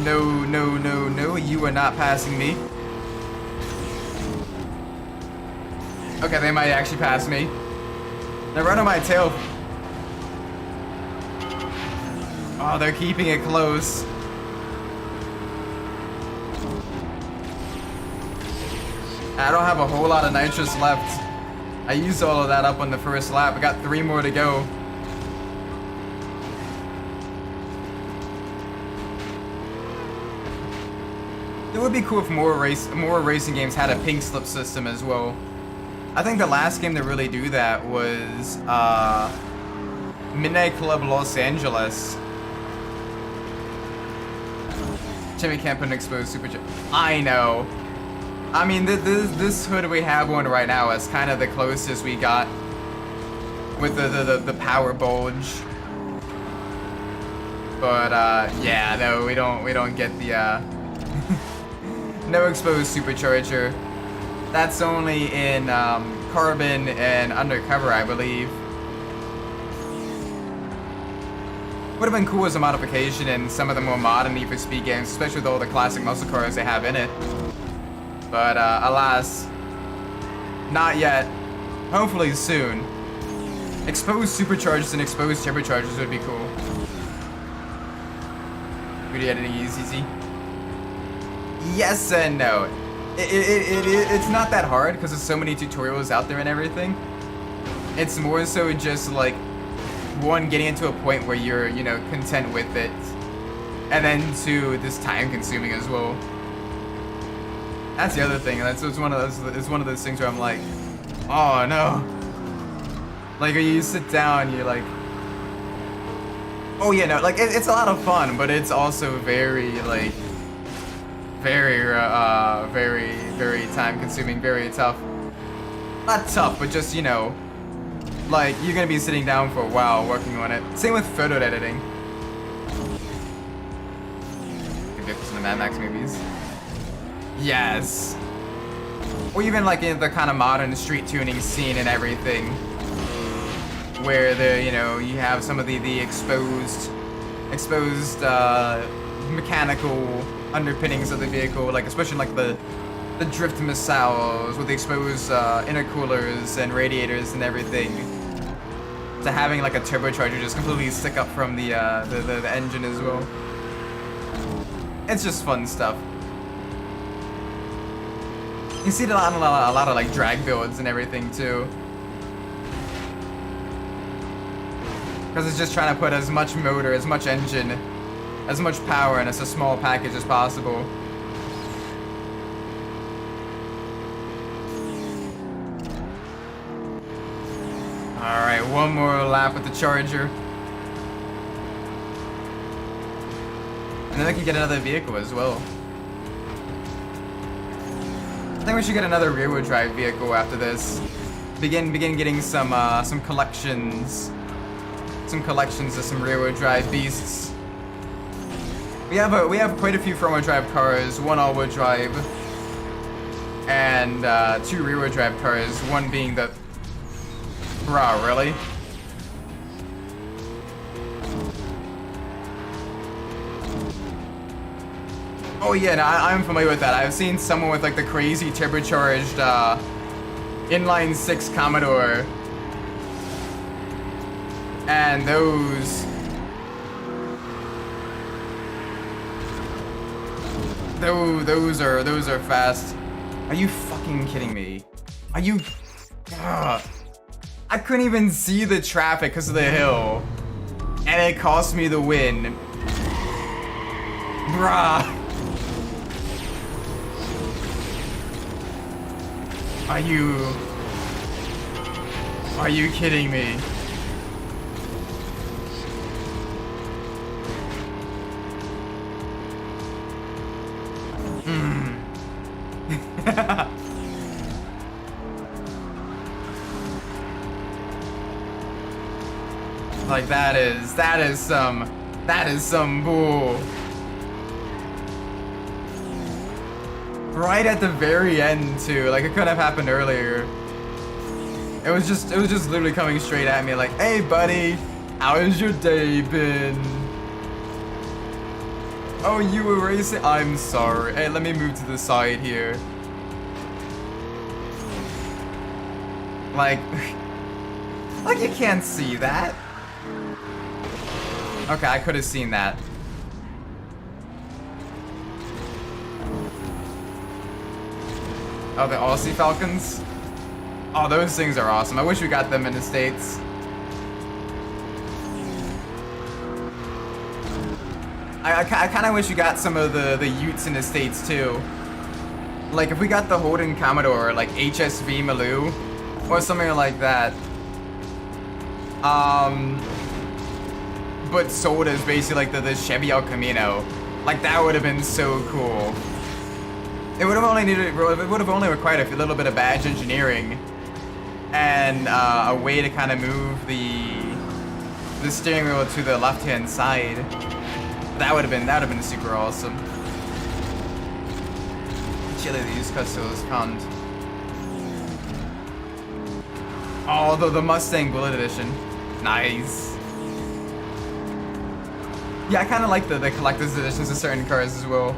No, no, no, no, you are not passing me. Okay, they might actually pass me. They're running my tail. Oh, they're keeping it close. I don't have a whole lot of nitrous left. I used all of that up on the first lap. I got 3 more to go. It would be cool if more racing games had a pink slip system as well. I think the last game to really do that was Midnight Club Los Angeles. Jimmy can't put an exposed supercharger. I know. I mean, this hood we have on right now is kind of the closest we got with the power bulge. But yeah, no, we don't get the no exposed supercharger. That's only in Carbon and Undercover, I believe. Would have been cool as a modification in some of the more modern Need for Speed games, especially with all the classic muscle cars they have in it. But alas, not yet. Hopefully soon. Exposed superchargers and exposed turbochargers would be cool. Video editing easy. Yes and no. It's not that hard because there's so many tutorials out there and everything. It's more so just like, one, getting into a point where you're, you know, content with it, and then two, this time consuming as well. That's the other thing. It's one of those things where I'm like, oh no. Like you sit down, you're like, oh yeah, no, like it's a lot of fun, but it's also very like, very time consuming, very tough. Not tough, but just, you know, like you're gonna be sitting down for a while working on it. Same with photo editing. Could get this in the Mad Max movies. Yes. Or even like in the kind of modern street tuning scene and everything, where you know, you have some of the exposed mechanical underpinnings of the vehicle, like especially like the drift missiles with the exposed intercoolers and radiators and everything, to having like a turbocharger just completely stick up from the engine as well. It's just fun stuff. You see it a lot of like drag builds and everything too. Because it's just trying to put as much motor, as much engine, as much power in as a small package as possible. Alright, one more lap with the Charger. And then I can get another vehicle as well. I think we should get another rear-wheel drive vehicle after this. Begin getting some collections. Some collections of some rear-wheel drive beasts. We have quite a few front-wheel drive cars, one all-wheel drive, and two rear-wheel drive cars, one being the... Bruh, really? Oh yeah, no, I'm familiar with that. I've seen someone with like the crazy turbocharged inline 6 Commodore, and those are fast. Are you fucking kidding me? Are you? Ugh. I couldn't even see the traffic because of the hill, and it cost me the win. Bruh. Are you kidding me? Like that is some bull. Right at the very end too, like it could have happened earlier. It was just literally coming straight at me like, hey buddy, how has your day been? Oh, you were racing? I'm sorry. Hey, let me move to the side here. Like you can't see that. Okay, I could have seen that. Oh, the Aussie Falcons? Oh, those things are awesome. I wish we got them in the States. I kind of wish we got some of the Utes in the States too. Like if we got the Holden Commodore, like HSV Maloo, or something like that. But sold as basically like the Chevy El Camino. Like that would have been so cool. It would have only required a little bit of badge engineering and a way to kind of move the steering wheel to the left-hand side. That would have been super awesome. Chile, the used customers found. Oh, the Mustang Bullet Edition. Nice. Yeah, I kind of like the collector's editions of certain cars as well.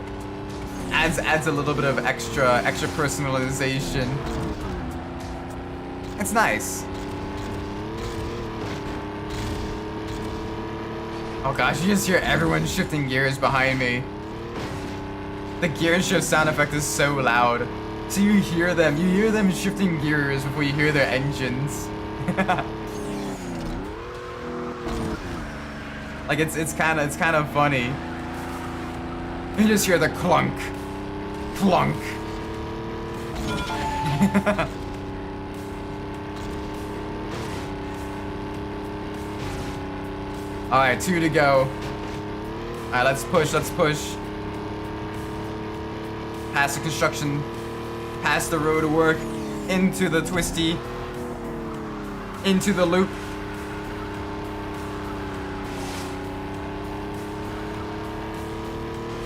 Adds a little bit of extra personalization. It's nice. Oh gosh, you just hear everyone shifting gears behind me. The gear shift sound effect is so loud. So you hear them shifting gears before you hear their engines. Like it's kind of funny. You just hear the clunk, clunk. All right, 2 to go. All right, let's push. Past the construction, past the road to work, into the twisty, into the loop.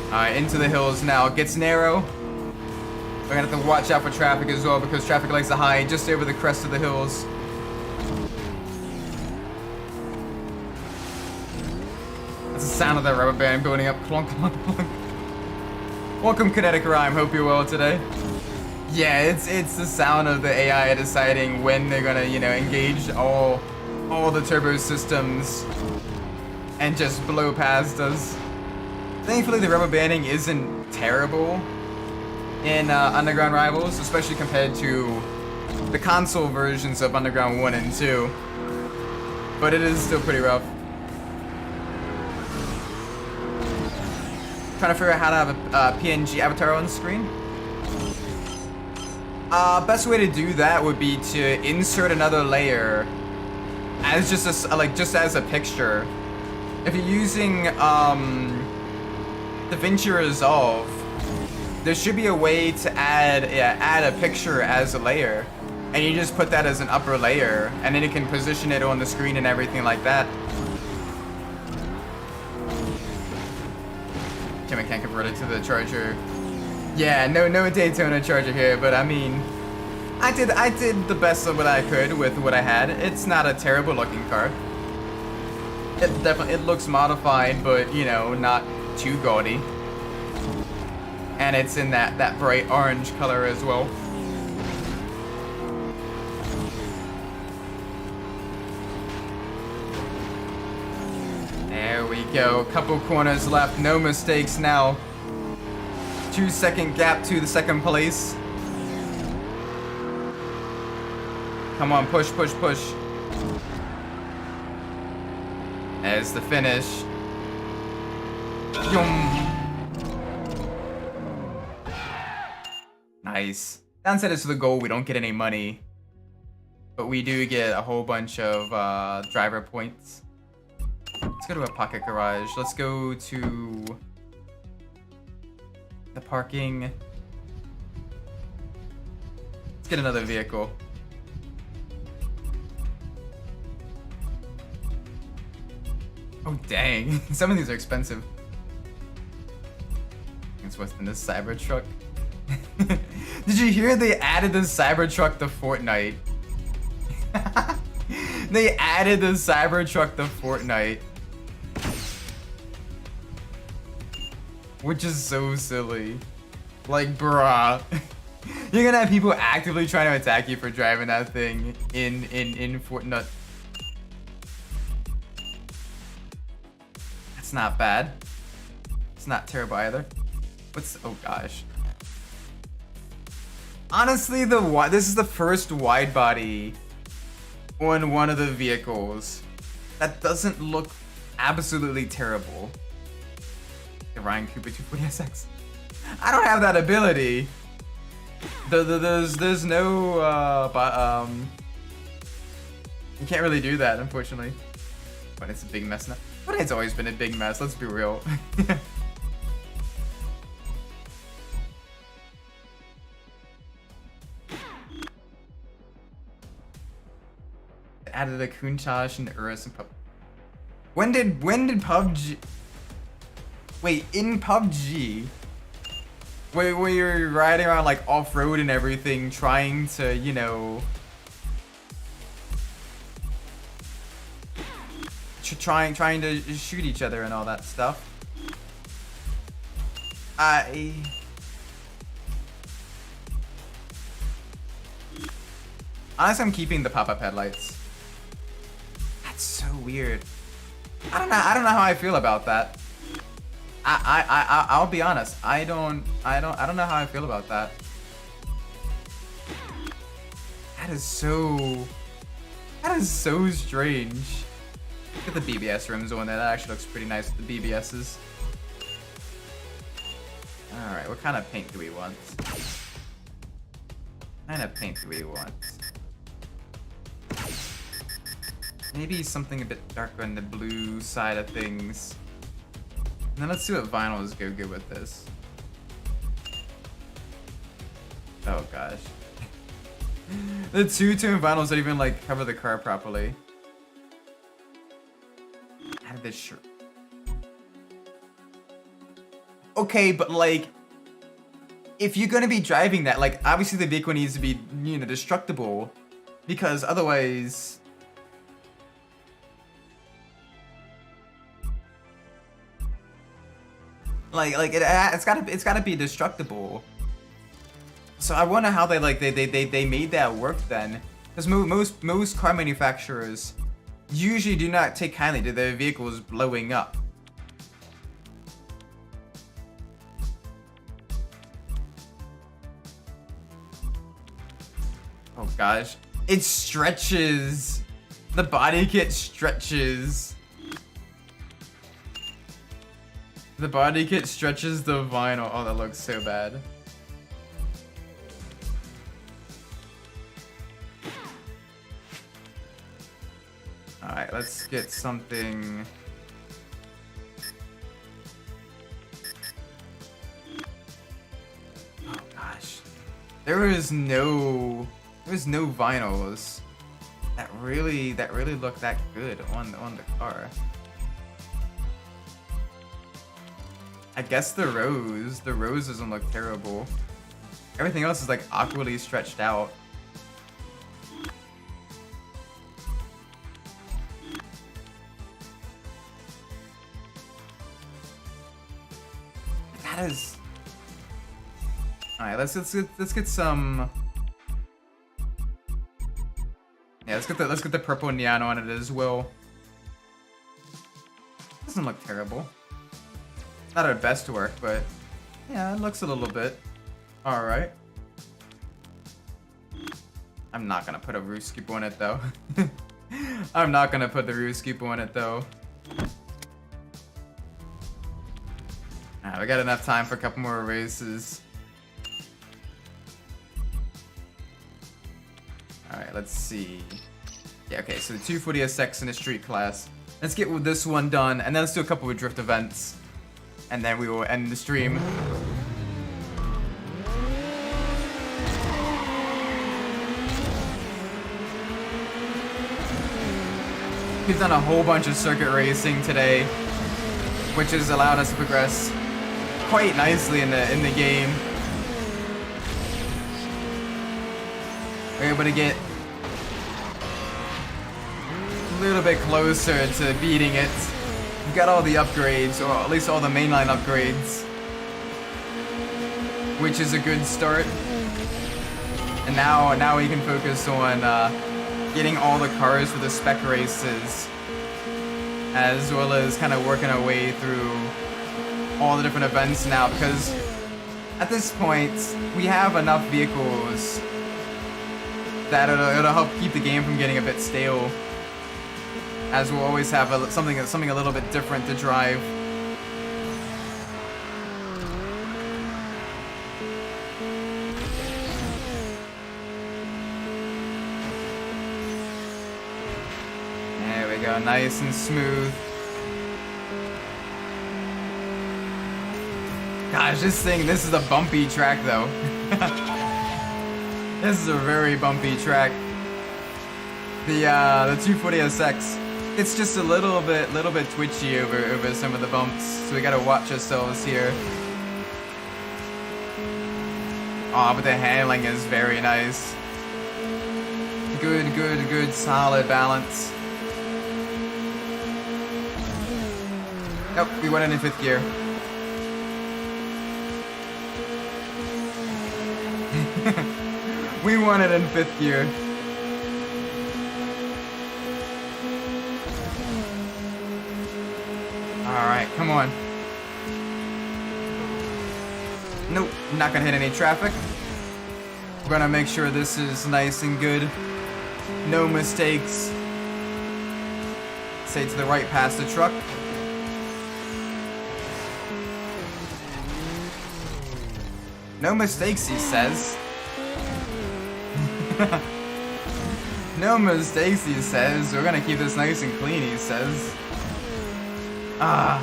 Alright, into the hills now. It gets narrow. We're gonna have to watch out for traffic as well because traffic likes to hide just over the crest of the hills. That's the sound of that rubber band building up. Clunk, clunk, clunk. Welcome, Kinetic Rhyme. Hope you're well today. Yeah, it's the sound of the AI deciding when they're gonna, engage all the turbo systems and just blow past us. Thankfully, the rubber banding isn't terrible in Underground Rivals, especially compared to the console versions of Underground 1 and 2. But it is still pretty rough. Trying to figure out how to have a PNG avatar on the screen. Best way to do that would be to insert another layer as just as a picture. If you're using DaVinci Resolve, there should be a way to add a picture as a layer, and you just put that as an upper layer, and then you can position it on the screen and everything like that. Tim, I can't convert it to the charger. Yeah, no Daytona charger here, but I mean, I did the best of what I could with what I had. It's not a terrible looking car. It looks modified, but not too gaudy. And it's in that bright orange color as well. There we go. Couple corners left. No mistakes now. 2-second gap to the second place. Come on, push, push, push. There's the finish. Nice. Downside is to the goal, we don't get any money. But we do get a whole bunch of driver points. Let's go to a pocket garage. Let's go to the parking. Let's get another vehicle. Oh dang, some of these are expensive. It's worse than this Cybertruck. Did you hear they added the Cybertruck to Fortnite? They added the Cybertruck to Fortnite. Which is so silly. Like, bruh. You're gonna have people actively trying to attack you for driving that thing in Fortnite. That's not bad. It's not terrible either. Oh gosh. Honestly, this is the first wide body on one of the vehicles that doesn't look absolutely terrible. The Ryan Cooper 240SX. I don't have that ability. There's no you can't really do that, unfortunately. But it's a big mess now. But it's always been a big mess, let's be real. Added a Kunchash and Urus and PUBG. When did PUBG? Wait, in PUBG, where you're riding around like off-road and everything, trying to, you know, trying to shoot each other and all that stuff. Honestly, I'm keeping the pop-up headlights. That's so weird. I don't know how I feel about that. I'll be honest. I don't know how I feel about that. That is so strange. Look at the BBS rims on there. That actually looks pretty nice with the BBSs. All right, what kind of paint do we want? What kind of paint do we want? Maybe something a bit darker on the blue side of things. And then let's see what vinyls go good with this. Oh gosh. The two-tone vinyls don't even like cover the car properly. How did this shirt? Okay, but like, if you're gonna be driving that, like obviously the vehicle needs to be, you know, destructible, because otherwise. Like it's gotta be destructible. So I wonder how they made that work then, because most car manufacturers usually do not take kindly to their vehicles blowing up. Oh gosh, it stretches. The body kit stretches. The body kit stretches the vinyl. Oh, that looks so bad. Alright, let's get something. Oh gosh. There was no vinyls that really look that good on the car. I guess the rose doesn't look terrible. Everything else is like awkwardly stretched out. That is. All right, let's get some. Yeah, let's get the purple neon on it as well. Doesn't look terrible. Not our best work, but yeah, it looks a little bit alright. I'm not gonna put a roof scoop on it though. I'm not gonna put the roof scoop on it though. Alright, we got enough time for a couple more races. Alright, let's see. Yeah, okay, so the 240SX in the street class. Let's get with this one done, and then let's do a couple of drift events. And then we will end the stream. We've done a whole bunch of circuit racing today, which has allowed us to progress quite nicely in the game. We're able to get a little bit closer to beating it. We've got all the upgrades, or at least all the mainline upgrades, which is a good start. And now we can focus on getting all the cars for the spec races, as well as kind of working our way through all the different events now, because at this point we have enough vehicles that it'll help keep the game from getting a bit stale, as we'll always have something a little bit different to drive. we go, nice and smooth. Gosh, this is a bumpy track though. This is a very bumpy track. The 240SX, it's just a little bit twitchy over some of the bumps, so we gotta watch ourselves here. Oh, but the handling is very nice. Good, solid balance. Nope, we went in 5th gear. We won it in 5th gear. Alright, come on. Nope, not gonna hit any traffic. We're gonna make sure this is nice and good. No mistakes. Stay to the right past the truck. No mistakes, he says. No mistakes, he says. We're gonna keep this nice and clean, he says. Ah.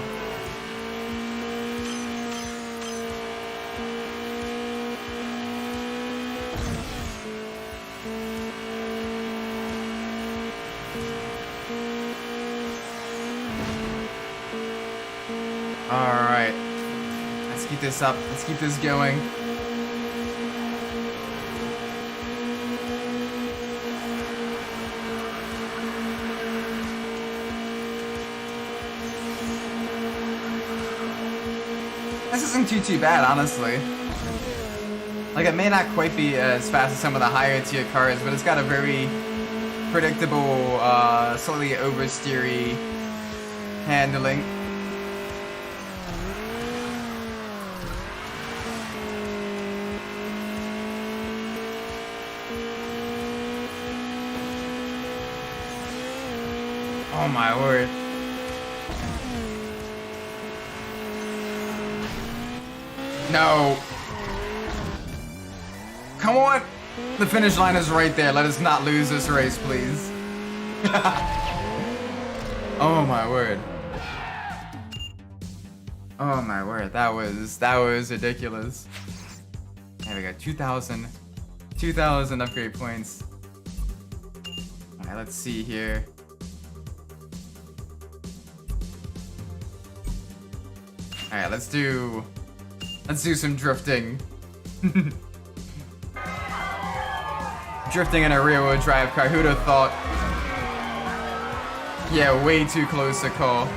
Alright. Let's keep this up. Let's keep this going. This isn't too bad, honestly. Like, it may not quite be as fast as some of the higher tier cars, but it's got a very predictable, slightly oversteery handling. Oh my word. No. Come on. The finish line is right there. Let us not lose this race, please. Oh my word. Oh my word. That was ridiculous. There we go. 2,000 upgrade points. All right, let's see here. All right, let's do some drifting. Drifting in a rear-wheel drive car, who'd have thought? Yeah, way too close to call.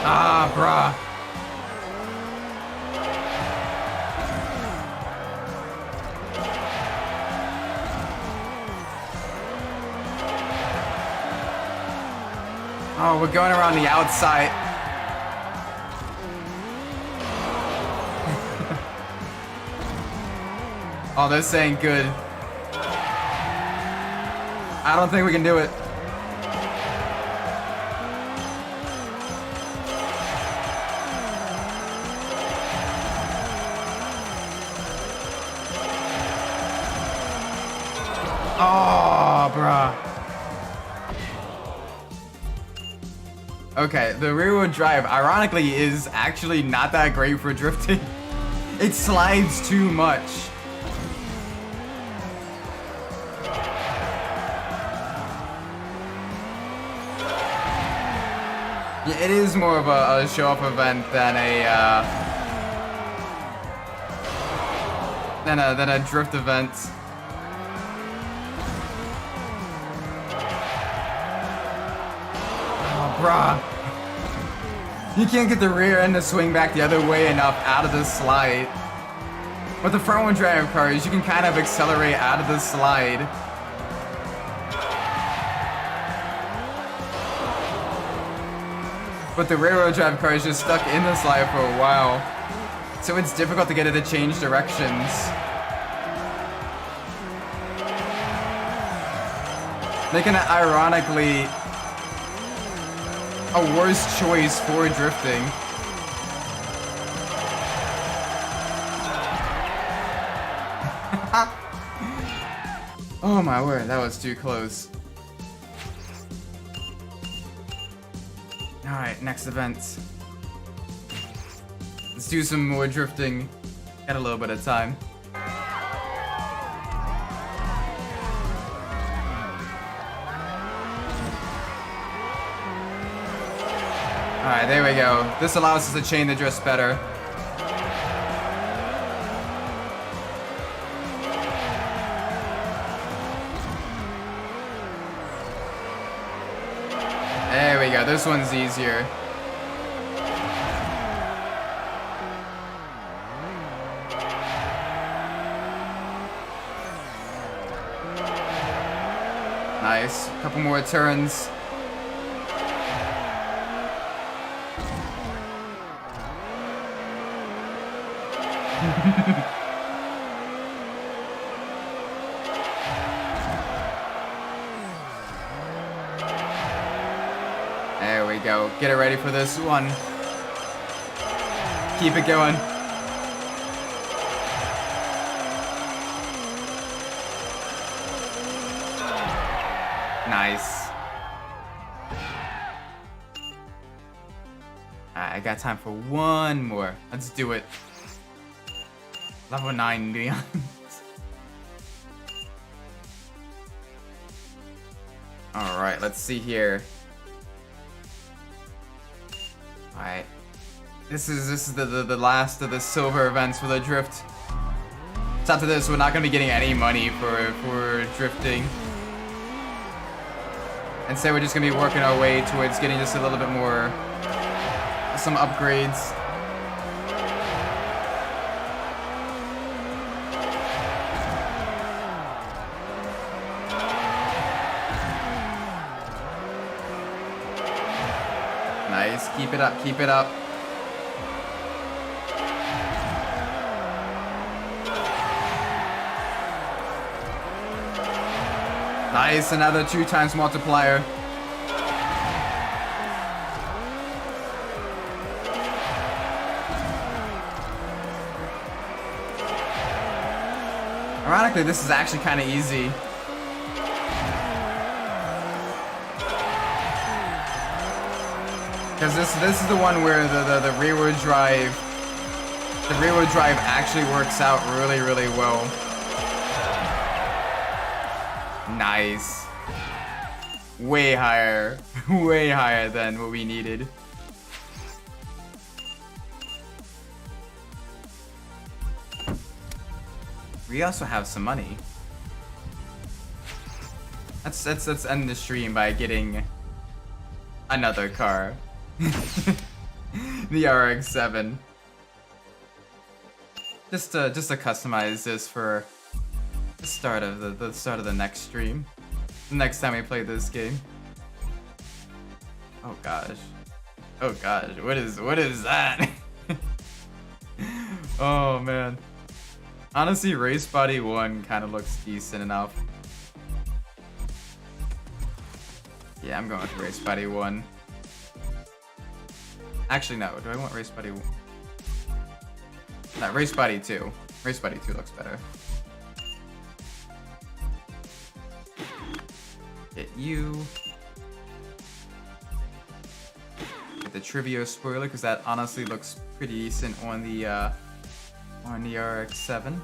Ah, bruh. Oh, we're going around the outside. Oh, this ain't good. I don't think we can do it. Oh, bruh. Okay, the rear-wheel drive, ironically, is actually not that great for drifting. It slides too much. Yeah, it is more of a show-off event than a drift event. Bruh. You can't get the rear end to swing back the other way enough out of the slide. With the front wheel drive cars, you can kind of accelerate out of the slide. But the rear wheel drive car is just stuck in the slide for a while. So it's difficult to get it to change directions. Making it ironically a worse choice for drifting. Oh my word, that was too close. Alright, next event. Let's do some more drifting. Got a little bit of time. Alright, there we go. This allows us to chain the drifts better. There we go. This one's easier. Nice. A couple more turns. There we go. Get it ready for this one. Keep it going. Nice. Alright, I got time for one more. Let's do it. Level 9 Beyond. Alright, let's see here. Alright. This is the last of the silver events for the drift. So after this, we're not gonna be getting any money for drifting. Instead, we're just gonna be working our way towards getting just a little bit more, some upgrades. Nice, keep it up, keep it up. Nice, another 2 times multiplier. Ironically, this is actually kind of easy. Because this is the one where the rearward drive, actually works out really, really well. Nice. Way higher. Way higher than what we needed. We also have some money. Let's end the stream by getting another car. The RX-7. Just to customize this for the start of the next stream. The next time we play this game. Oh gosh. Oh gosh. What is that? Oh man. Honestly, Race Body 1 kind of looks decent enough. Yeah, I'm going with Race Body 1. Actually, no. Do I want Race Body 1? No, Race Body 2. Race Body 2 looks better. Get you. Get the trivia spoiler, because that honestly looks pretty decent on the RX-7.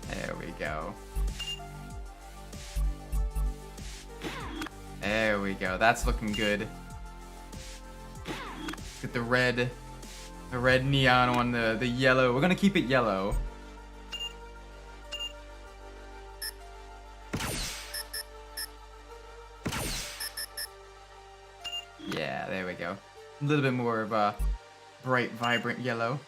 There we go. There we go. That's looking good. Get the red neon on the yellow. We're gonna keep it yellow. Yeah, there we go. A little bit more of a bright, vibrant yellow.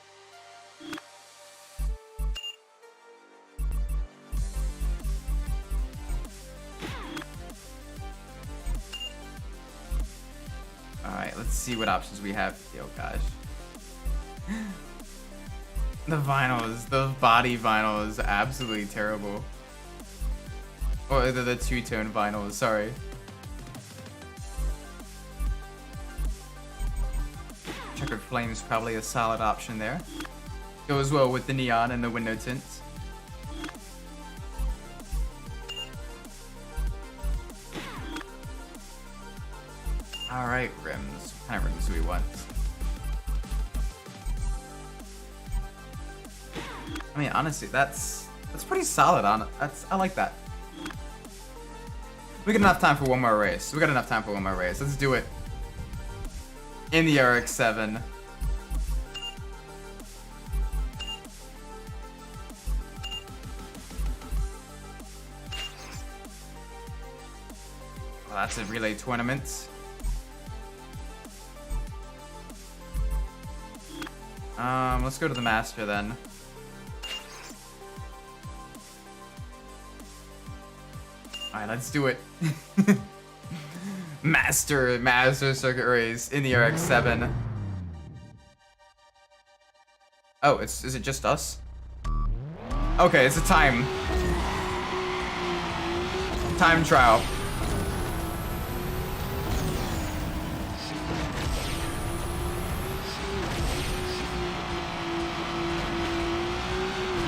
Alright, let's see what options we have. Oh gosh. The vinyls, the body vinyl is absolutely terrible. Or the two-tone vinyls, sorry. Checkered flame's probably a solid option there. Goes well with the neon and the window tints. Alright, rims. What kind of rims do we want? I mean, honestly, that's pretty solid on it. I like that. We got enough time for one more race. Let's do it. In the RX-7. Well, that's a relay tournament. Let's go to the master then. Alright, let's do it. Master circuit race in the RX-7. Oh, is it just us? Okay, it's a time trial.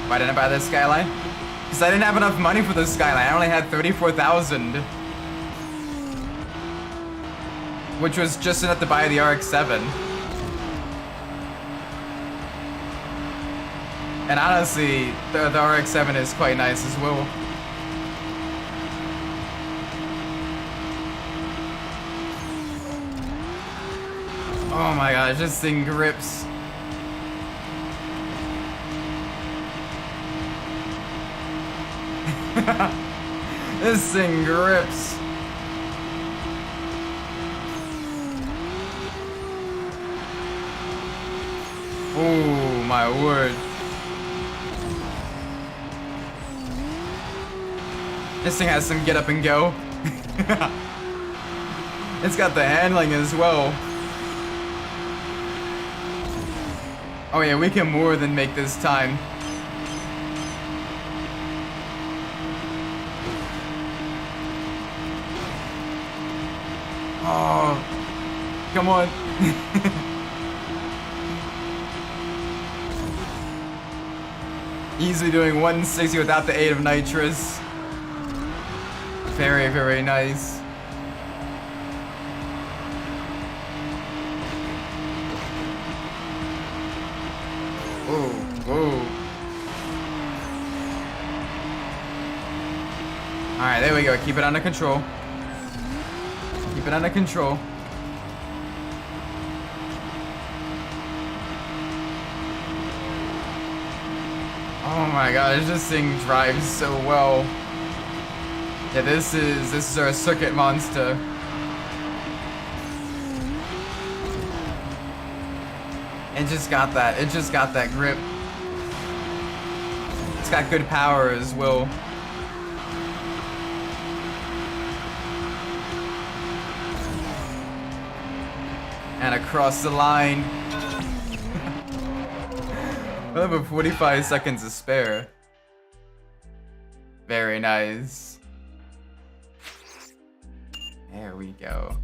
Why didn't I buy this Skyline? Because I didn't have enough money for this Skyline. I only had 34,000. Which was just enough to buy the RX-7. And honestly, the RX-7 is quite nice as well. Oh my gosh, this thing grips. This thing grips. Oh my word. This thing has some get up and go. It's got the handling as well. Oh yeah, we can more than make this time. Oh, come on. Easily doing 160 without the aid of nitrous. Very, very nice. Whoa, whoa. Alright, there we go. Keep it under control. Keep it under control. Oh my gosh, this thing drives so well. Yeah, this is our circuit monster. It just got that grip. It's got good power as well. And across the line. I have 45 seconds to spare. Very nice. There we go.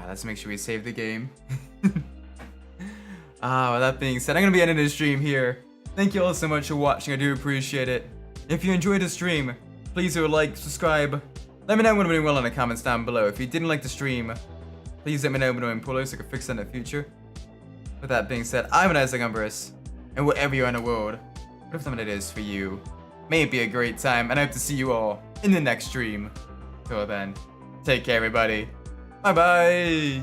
Let's make sure we save the game. With that being said, I'm gonna be ending the stream here. Thank you all so much for watching. I do appreciate it. If you enjoyed the stream, please do like, subscribe. Let me know what I'm doing well in the comments down below. If you didn't like the stream, please let me know what I'm doing poorly so I can fix that in the future. With that being said, I'm an Umbras, and wherever you are in the world, whatever time it is for you, may it be a great time, and I hope to see you all in the next stream. Till then, take care everybody. Bye bye!